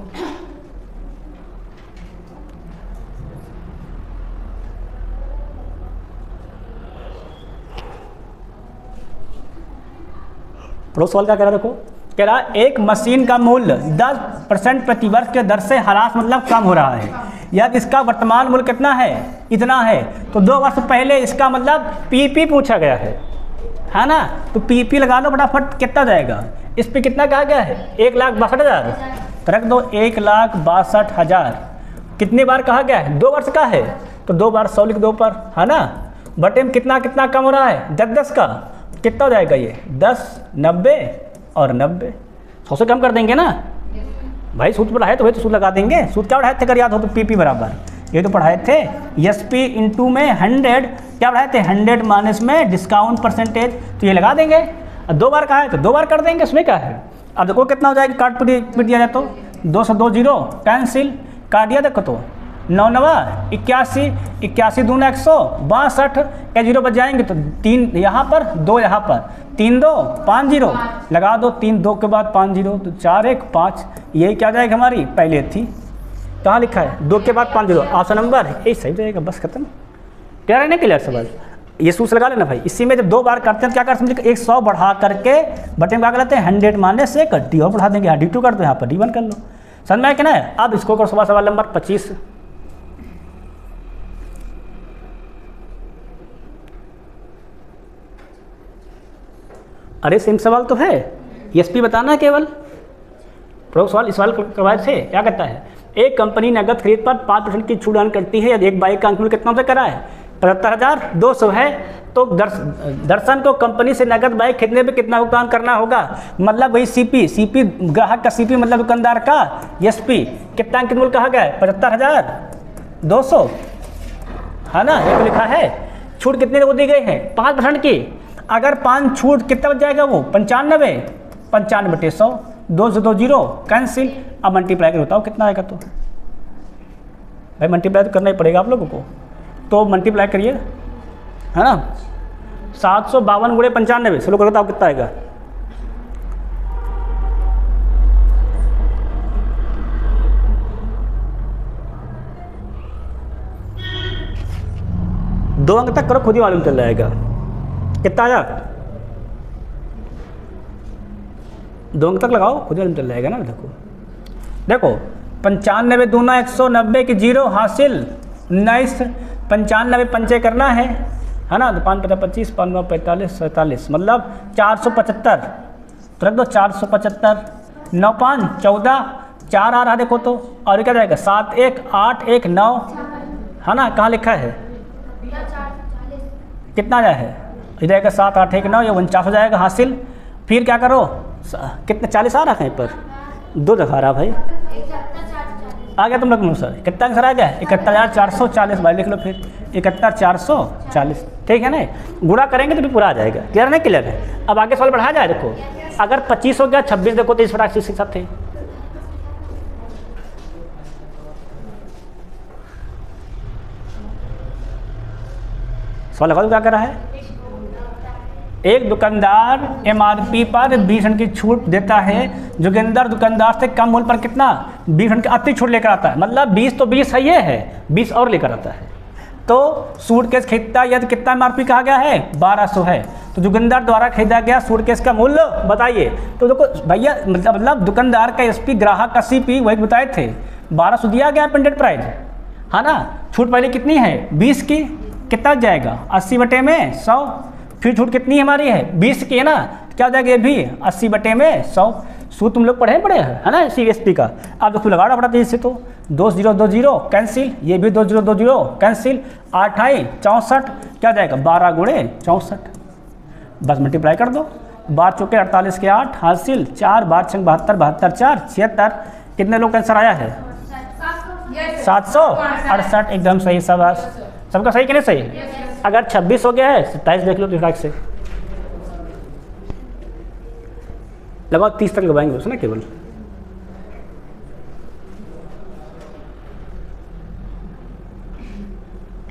पड़ोस सवाल क्या कह रहा है? देखो कह रहा एक मशीन का मूल्य 10% प्रतिवर्ष के दर से ह्रास मतलब कम हो रहा है, यदि इसका वर्तमान मूल्य कितना है? इतना है, तो 2 वर्ष पहले इसका मतलब पीपी पूछा गया है ना। तो पीपी लगा लो फटाफट। कितना जाएगा? इस पे कितना कहा गया है? 1,62,000, तो रख दो 1,62,000। कितनी बार कहा गया है? 2 वर्ष का है, तो 2 बार 100 लिख दो ऊपर, है ना। बटे में कितना कितना कम हो रहा है? 10 का। कितना हो जाएगा ये? 10, 90 और 90, 100 से कम कर देंगे ना भाई। सूत्र पढ़ाए तो वही तो सूत्र लगा देंगे। सूत्र क्या पढ़ाए थे अगर याद हो तो? पीपी बराबर ये तो पढ़ाए थे, एसपी इंटू में 100 क्या पढ़ाए थे? 100 माइनस में डिस्काउंट परसेंटेज, तो ये लगा देंगे। अब 2 बार कहा है तो 2 बार कर देंगे, उसमें क्या है। अब देखो कितना हो जाएगा? काट पिट दिया जाए तो 2 से 2 0 कैंसिल, काट दिया देखो तो 9 9 81, 81 दूना 162 क्या 0 बच जाएंगे, तो 3 यहाँ पर 2 यहाँ पर, 3 2 5 0 लगा दो, 3 2 के बाद 5 0, तो 4 1 5। यही क्या जाएगा हमारी? पहले थी कहाँ लिखा है? 2 के बाद 5 0, ऑप्शन नंबर यही सही जाएगा। बस खत्म। क्लियर है? नहीं क्लियर सवाल? ये सूत्र लगा लेना भाई। इसी में जब 2 बार करते हैं तो क्या कर समझे? 100 बढ़ा करके बटे में क्या करते हैं? 100 माइनस 1 डी और बढ़ा देंगे। यहाँ D2 कर दो, यहाँ पर D1 कर लो। समझ में आया कि ना? अब इसको करो सवाल नंबर 25। अरे सेम सवाल तो है, एसपी बताना है केवल। प्रयोग सवाल इस सवाल करवाए थे। क्या कहता है? एक कंपनी नगद खरीद पर 5% की छूट प्रदान करती है यदि एक बाइक का अंक मूल्य कितना से करा है? 75,200 है। तो दर्शन को कंपनी से नगद बाइक खरीदने पे कितना भुगतान करना होगा? मतलब वही सीपी ग्राहक का, सीपी मतलब दुकानदार का, एसपी कितना अंक मूल्य कहा गया है? 75,200, है ना। ये तो लिखा है। छूट कितने को दी गई है? 5% की। अगर 5 छूट कितना बच जाएगा? वो 95, 95 बटे 100, 2 से 2 0 कैंसिल। अब मल्टीप्लाई कर बताओ कितना आएगा? तो भाई मल्टीप्लाई तो करना ही पड़ेगा आप लोगों को, तो मल्टीप्लाई करिए, है ना। 752 गुणे 95 से लोग बताओ कितना आएगा? दो अंक तक करो, खुद ही मालूम चल जाएगा। कितना आया? 2 अंक तक लगाओ, खुद ही चल जाएगा ना। देखो 95 दूना 190 की 0 हासिल 19, 95 पंचे करना है ना। तो 5 5 25, 5 9 45 47, मतलब 475। तो रख दो 475, 9 5 14, 4 आ रहा देखो तो, और क्या जाएगा 7 1 8 1 9, है ना। कहाँ लिखा है? कितना आया है? इधर जाएगा 7 8 1 9, ये 49 हो जाएगा हासिल। फिर क्या करो, कितने 40 आ रहा है पर 2 दिखा रहा भाई, आ गया तुम लोग सर। कितना आंसर आ गया? 71,440। भाई लिख लो फिर 71,440, ठीक है ना। गुणा करेंगे तो भी पूरा आ जाएगा। क्लियर है? क्लियर है। अब आगे सवाल बढ़ा जाए। देखो अगर 25 हो गया 26 देखो तो इस फटाक से साथ थे। सवाल लगा दो क्या कर रहा है। एक दुकानदार MRP पर 20% की छूट देता है, जोगिंदर दुकानदार से कम मूल्य पर कितना 20% की अति छूट लेकर आता है। मतलब 20 तो 20 सही है, 20 और लेकर आता है। तो सूटकेस खरीदता यदि कितना MRP कहा गया है 1200 है, तो जोगिंदर द्वारा खरीदा गया सूटकेस का मूल्य बताइए। तो देखो भैया मतलब दुकानदार का SP ग्राहक का CP वही बताए थे 1200 दिया गया प्रिंटेड प्राइस, है ना। छूट पहले कितनी है 20 की, कितना जाएगा 80 बटे में 100। फिर छूट कितनी हमारी है 20 की, है ना। क्या हो जाएगा ये भी 80 बटे में 100। सूत्र तुम लोग पढ़े हैं, है ना CSP का। अब देखो लगाना पड़ा इससे, तो 2 0 2 0 कैंसिल, ये भी 2 0 2 0 कैंसिल, 8 आई 64, क्या जाएगा 12 गुणे 64, बस मल्टीप्लाई कर दो। 12 चौके 48 के 8 हासिल 4, 12 6 72, 72 4 76। कितने लोग का आंसर आया है 768। एकदम सही। सबका सही कि नहीं सही? अगर 26 हो गया है 27 देख लो दिमाग से, लगाओ 30 तक लगाएंगे उसने केवल।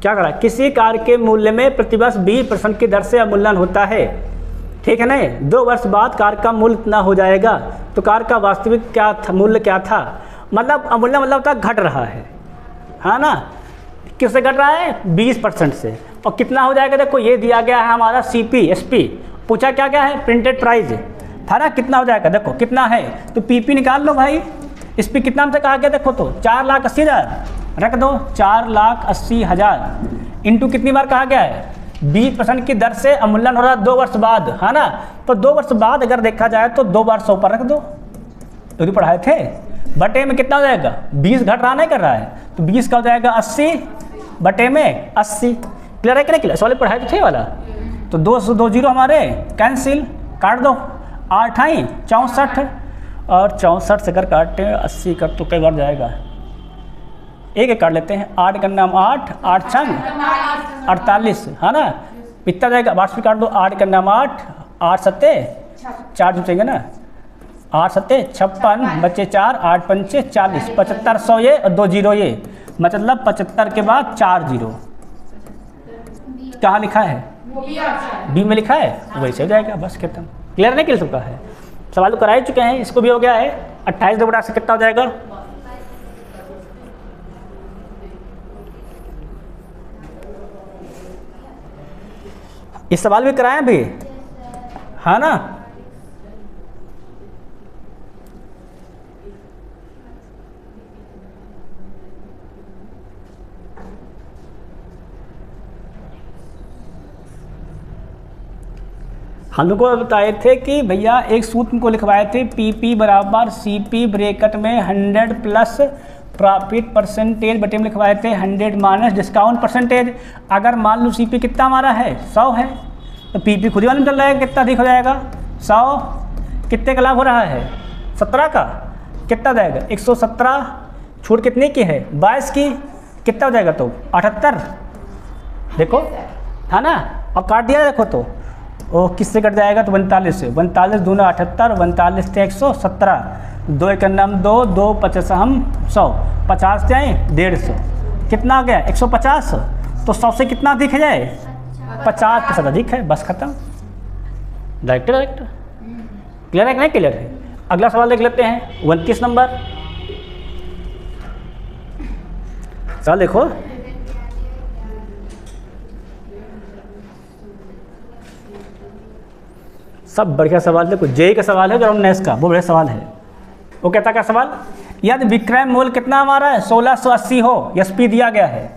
क्या करा, किसी कार के मूल्य में प्रतिवर्ष 20% की दर से अवमूल्यन होता है, ठीक है ना। 2 वर्ष बाद कार का मूल्य इतना हो जाएगा, तो कार का वास्तविक क्या था, मूल्य क्या था। मतलब अवमूल्यन मतलब होता घट रहा है ना। किससे घट रहा है 20% से। और कितना हो जाएगा देखो ये दिया गया है हमारा CP SP, पूछा क्या क्या है प्रिंटेड प्राइस था ना। कितना हो जाएगा देखो कितना है, तो PP निकाल लो भाई। SP कितना हमसे कहा गया देखो तो 4,80,000 रख दो, 4,80,000 इंटू कितनी बार कहा गया है 20% की दर से अवमूल्यन हो रहा है 2 वर्ष बाद, है ना। तो 2 वर्ष बाद अगर देखा जाए तो 2 बार 100 पर रख दो, तो पढ़ाए थे। बटे में कितना हो जाएगा 20 घट रहा नहीं कर रहा है, तो 20 का हो जाएगा 80 बटे में 80। क्लियर है कि नहीं? क्लियर। सवाल पढ़ाए तो थे वाला। तो 2 2 0 हमारे कैंसिल, काट दो, 8 आई 64, और 64 से अगर काटते हैं 80 कर तो कई बार जाएगा, एक काट लेते हैं। 8 का नाम 8, 8 छंग 48, है ना। इतना जाएगा 8 काट दो, 8 का नाम 8, 8 सत्ते 4 जुटेंगे ना, 8 सत्ते 56 बच्चे 4, 8 पंचे 40, 75 100 ये और 2 0 ये, मतलब 75 के बाद 4 0। कहाँ लिखा है B में लिखा है, वैसे हो जाएगा, बस खत्म। क्लियर नहीं कर चुका है। सवाल तो करा ही चुके हैं, इसको भी हो गया है। 28 2 से कितना हो जाएगा इस सवाल भी कराए भी, है ना। हम लोग को बताए थे कि भैया एक सूत्र को लिखवाए थे PP बराबर CP ब्रैकेट में 100 प्लस प्रॉफिट परसेंटेज बटे में लिखवाए थे 100 माइनस डिस्काउंट परसेंटेज। अगर मान लो CP कितना हमारा है 100 है, तो PP खुद ही मालूम चल रहा है कितना अधिक हो जाएगा 100। कितने का लाभ हो रहा है 17 का, कितना जाएगा 117। छूट कितने की है 22 की, कितना हो जाएगा तो 78। देखो था ना, अब काट दिया देखो तो वो किससे कट जाएगा तो 45 से। 45 दूना 78, 45 से 117, 2 एक नाम 2, 2 50 हम 100, 50 से आए 150, कितना आ गया 150। तो 100 से कितना अधिक है जाए 50% अधिक है, बस खत्म। डायरेक्ट क्लियर है कि नहीं क्लियर है। अगला सवाल देख लेते हैं 29 नंबर। सवाल देखो, सब बढ़िया सवाल है, कुछ जेई का सवाल है, ग्राउंड नेस का, वो बढ़िया सवाल है। वो कहता क्या सवाल, यदि विक्रय मूल्य कितना हमारा है 1680 हो, एसपी दिया गया है,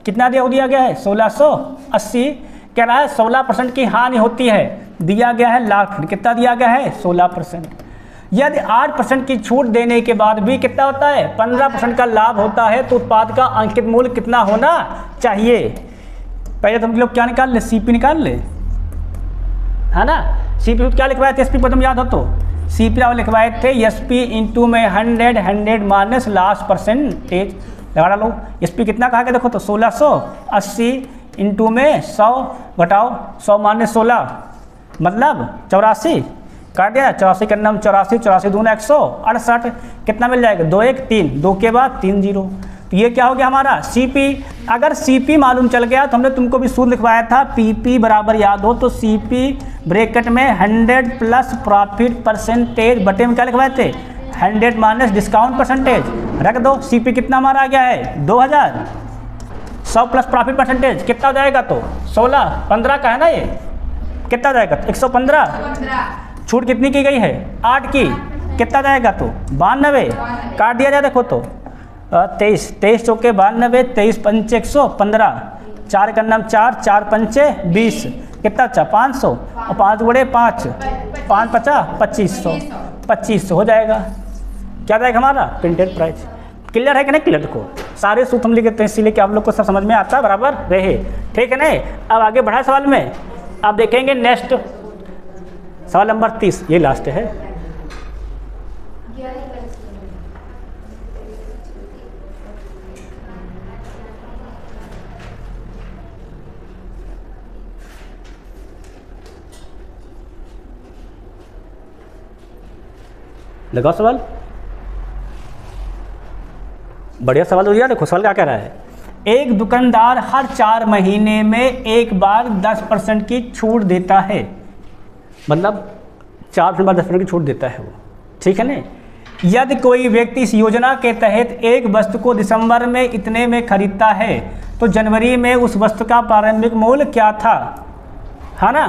कितना दिया गया है 1680, कह रहा है 16% की हानि होती है, दिया गया है लाख, कितना दिया गया है 16%। यदि 8% की छूट देने के बाद भी कितना होता है 15% का लाभ होता है, तो उत्पाद का अंकित मूल्य कितना होना चाहिए। पहले तो हम लोग क्या निकाल ले, सीपी निकाल ले, है ना। सीपी क्या लिखवाए थे, एसपी पर तुम याद हो तो सीपी लिखवाए थे एसपी इंटू में 100 माइनस लास्ट परसेंटेज लगा डालो। एसपी कितना कहा गया देखो तो 1680 इंटू में 100 घटाओ 100 माइनस 16 मतलब 84, काट दिया 84 के नाम 84, 84 दूना 168, कितना मिल जाएगा 2 1 3, 2 के बाद 3 0। तो ये क्या हो गया हमारा सीपी। अगर सीपी मालूम चल गया तो हमने तुमको भी सूत्र लिखवाया था, पीपी बराबर याद हो तो सीपी ब्रैकेट में 100 प्लस प्रॉफिट परसेंटेज बटे में क्या लिखवाए थे 100 माइनस डिस्काउंट परसेंटेज, रख दो। सीपी कितना हमारा आ गया है 2000, 100 प्लस प्रॉफिट परसेंटेज कितना हो जाएगा तो 16, 15 का है ना, ये कितना जाएगा 115, छूट कितनी की गई है 8 की, कितना जाएगा तो 92, काट दिया जाए देखो तो 23, 23 चौके 92, 23 पंचे 115, 4 का नाम 4, 4 पंचे 20, कितना अच्छा 500 और 5 गुणे 5, 5 50 2500, 2500 हो जाएगा। क्या जाएगा हमारा प्रिंटेड प्राइस। क्लियर है कि नहीं क्लियर, देखो सारे सूत्र हम लिखते हैं इसीलिए कि आप लोग को सब समझ में आता बराबर रहे, ठीक है नहीं। अब आगे बढ़ा सवाल में, आप देखेंगे नेक्स्ट सवाल नंबर 30, ये लास्ट है। लगाओ सवाल, बढ़िया सवाल हो गया। देखो सवाल क्या कह रहा है, एक दुकानदार हर 4 महीने में एक बार 10% की छूट देता है, मतलब 4% बाद 10% की छूट देता है वो, ठीक है ना। यदि कोई व्यक्ति इस योजना के तहत एक वस्तु को दिसंबर में इतने में खरीदता है तो जनवरी में उस वस्तु का प्रारंभिक मूल्य क्या था, है ना।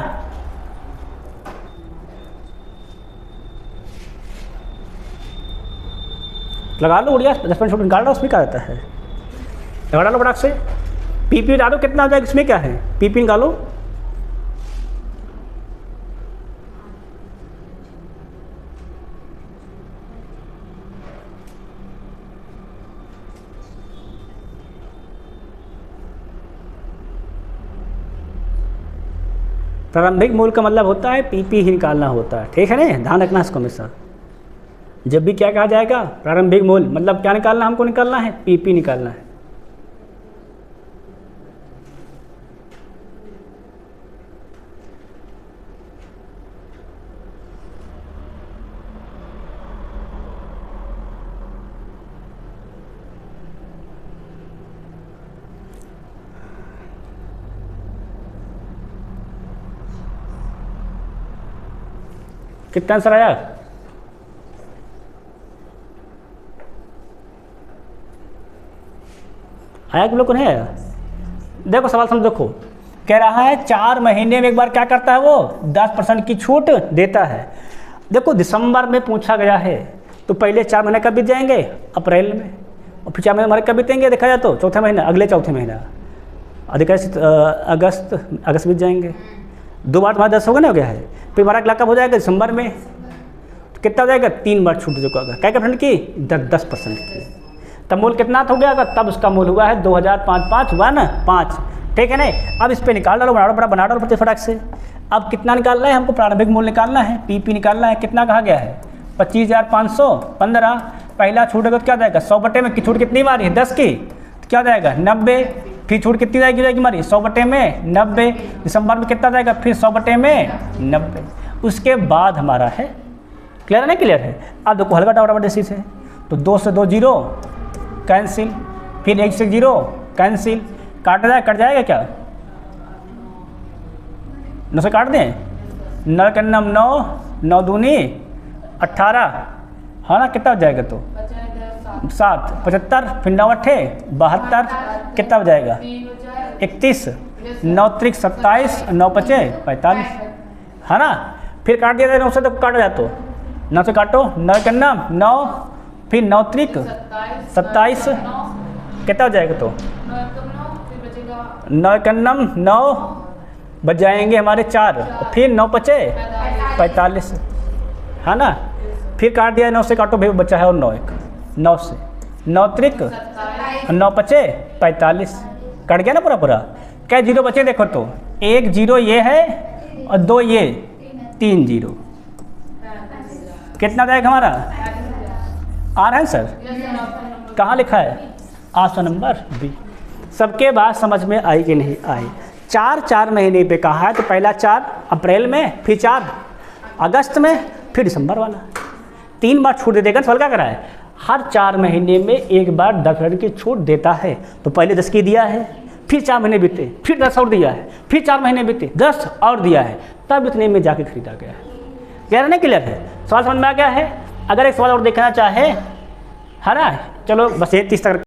लगा लो बढ़िया, 10% छूट निकाल लो, उसमें क्या रहता है, लगा डालो फटाक से। पीपी डालो कितना हो जाएगा, इसमें क्या है पीपी निकालो, प्रारंभिक मूल्य का मतलब होता है पीपी ही निकालना होता है, ठीक है ना, ध्यान रखना इसको हमेशा। जब भी क्या कहा जाएगा प्रारंभिक मूल्य मतलब क्या निकालना, हमको निकालना है पीपी निकालना है। कितना आंसर आया, आया कि लोग को नहीं आया। देखो सवाल समझ, देखो कह रहा है 4 महीने में एक बार क्या करता है वो 10% की छूट देता है। देखो दिसंबर में पूछा गया है तो पहले 4 महीने कब बीत जाएंगे अप्रैल में, और फिर 4 महीने हमारे कब बीतेंगे देखा जाए तो चौथे महीने, अगले चौथे महीना अधिकांश अगस्त बीत जाएंगे, 2 बार तुम्हारा 10 होगा ना हो गया है, फिर हमारा अगला कब हो जाएगा दिसंबर में, तो कितना हो जाएगा 3 बार छूट चुका होगा, क्या परसेंट की 10% की, तब मूल्य कितना हो गया होगा, तब उसका मूल्य हुआ है 2005, ठीक है ना। अब इस पे निकाल डालो, बना डालो प्रति फटाक से। अब कितना निकालना है हमको, प्रारंभिक मूल्य निकालना है, पीपी निकालना है, कितना कहा गया है 25,515, पहला छूट है तो क्या जाएगा 100 बटे में की छूट कितनी मारी है 10 की, तो क्या जाएगा 90, फिर छूट कितनी जाएगी हमारी 100 बटे में 90, दिसंबर में कितना जाएगा फिर 100 बटे में 90, उसके बाद हमारा है। क्लियर है ना, क्लियर है। अब देखो हल्का टावटा जैसी से, तो 2 से 2 0 कैंसिल, फिर 1 से 0 कैंसिल, कट जाएगा क्या 9 से काट दें, 9 का नाम 9, 9 दूनी 18, हाँ ना, कितना हो जाएगा तो 7, 75, फिर 9 8 72, कितना हो जाएगा 31, 9 3 27, 9 5 45, है ना। फिर काट दिया जाए 9 से, तो काटा जाए तो 9 से काटो, 9 का नाम 9, फिर 9 त्रिक 27, कितना हो जाएगा तो 9 का नाम 9 बच जाएंगे हमारे 4, और फिर 9 बचे 45, है ना। फिर काट दिया 9 से काटो, फिर बचा है और 9 एक, 9 से 9 त्रिक 9 बचे 45, कट गया ना पूरा पूरा। क्या जीरो बचे देखो तो, 1 0 ये है और 2 ये, 3 0, कितना जाएगा हमारा, आ रहा है सर, कहाँ लिखा है, ऑप्शन नंबर बी। सबके बात समझ में आई कि नहीं आई। 4 महीने पे कहा है, तो पहला 4 अप्रैल में, फिर 4 अगस्त में, फिर दिसंबर वाला 3 बार छूट दे देगा। सवाल क्या करा है, हर 4 महीने में एक बार 10% की छूट देता है। तो पहले 10 की दिया है, फिर 4 महीने बीते, फिर 10 और दिया है, फिर 4 महीने बीते 10 और दिया है, तब इतने में जाके खरीदा गया है। क्लियर नहीं क्लियर है, सवाल समझ में आ गया है। अगर एक सवाल और देखना चाहे, है ना, चलो बस ये 30 तक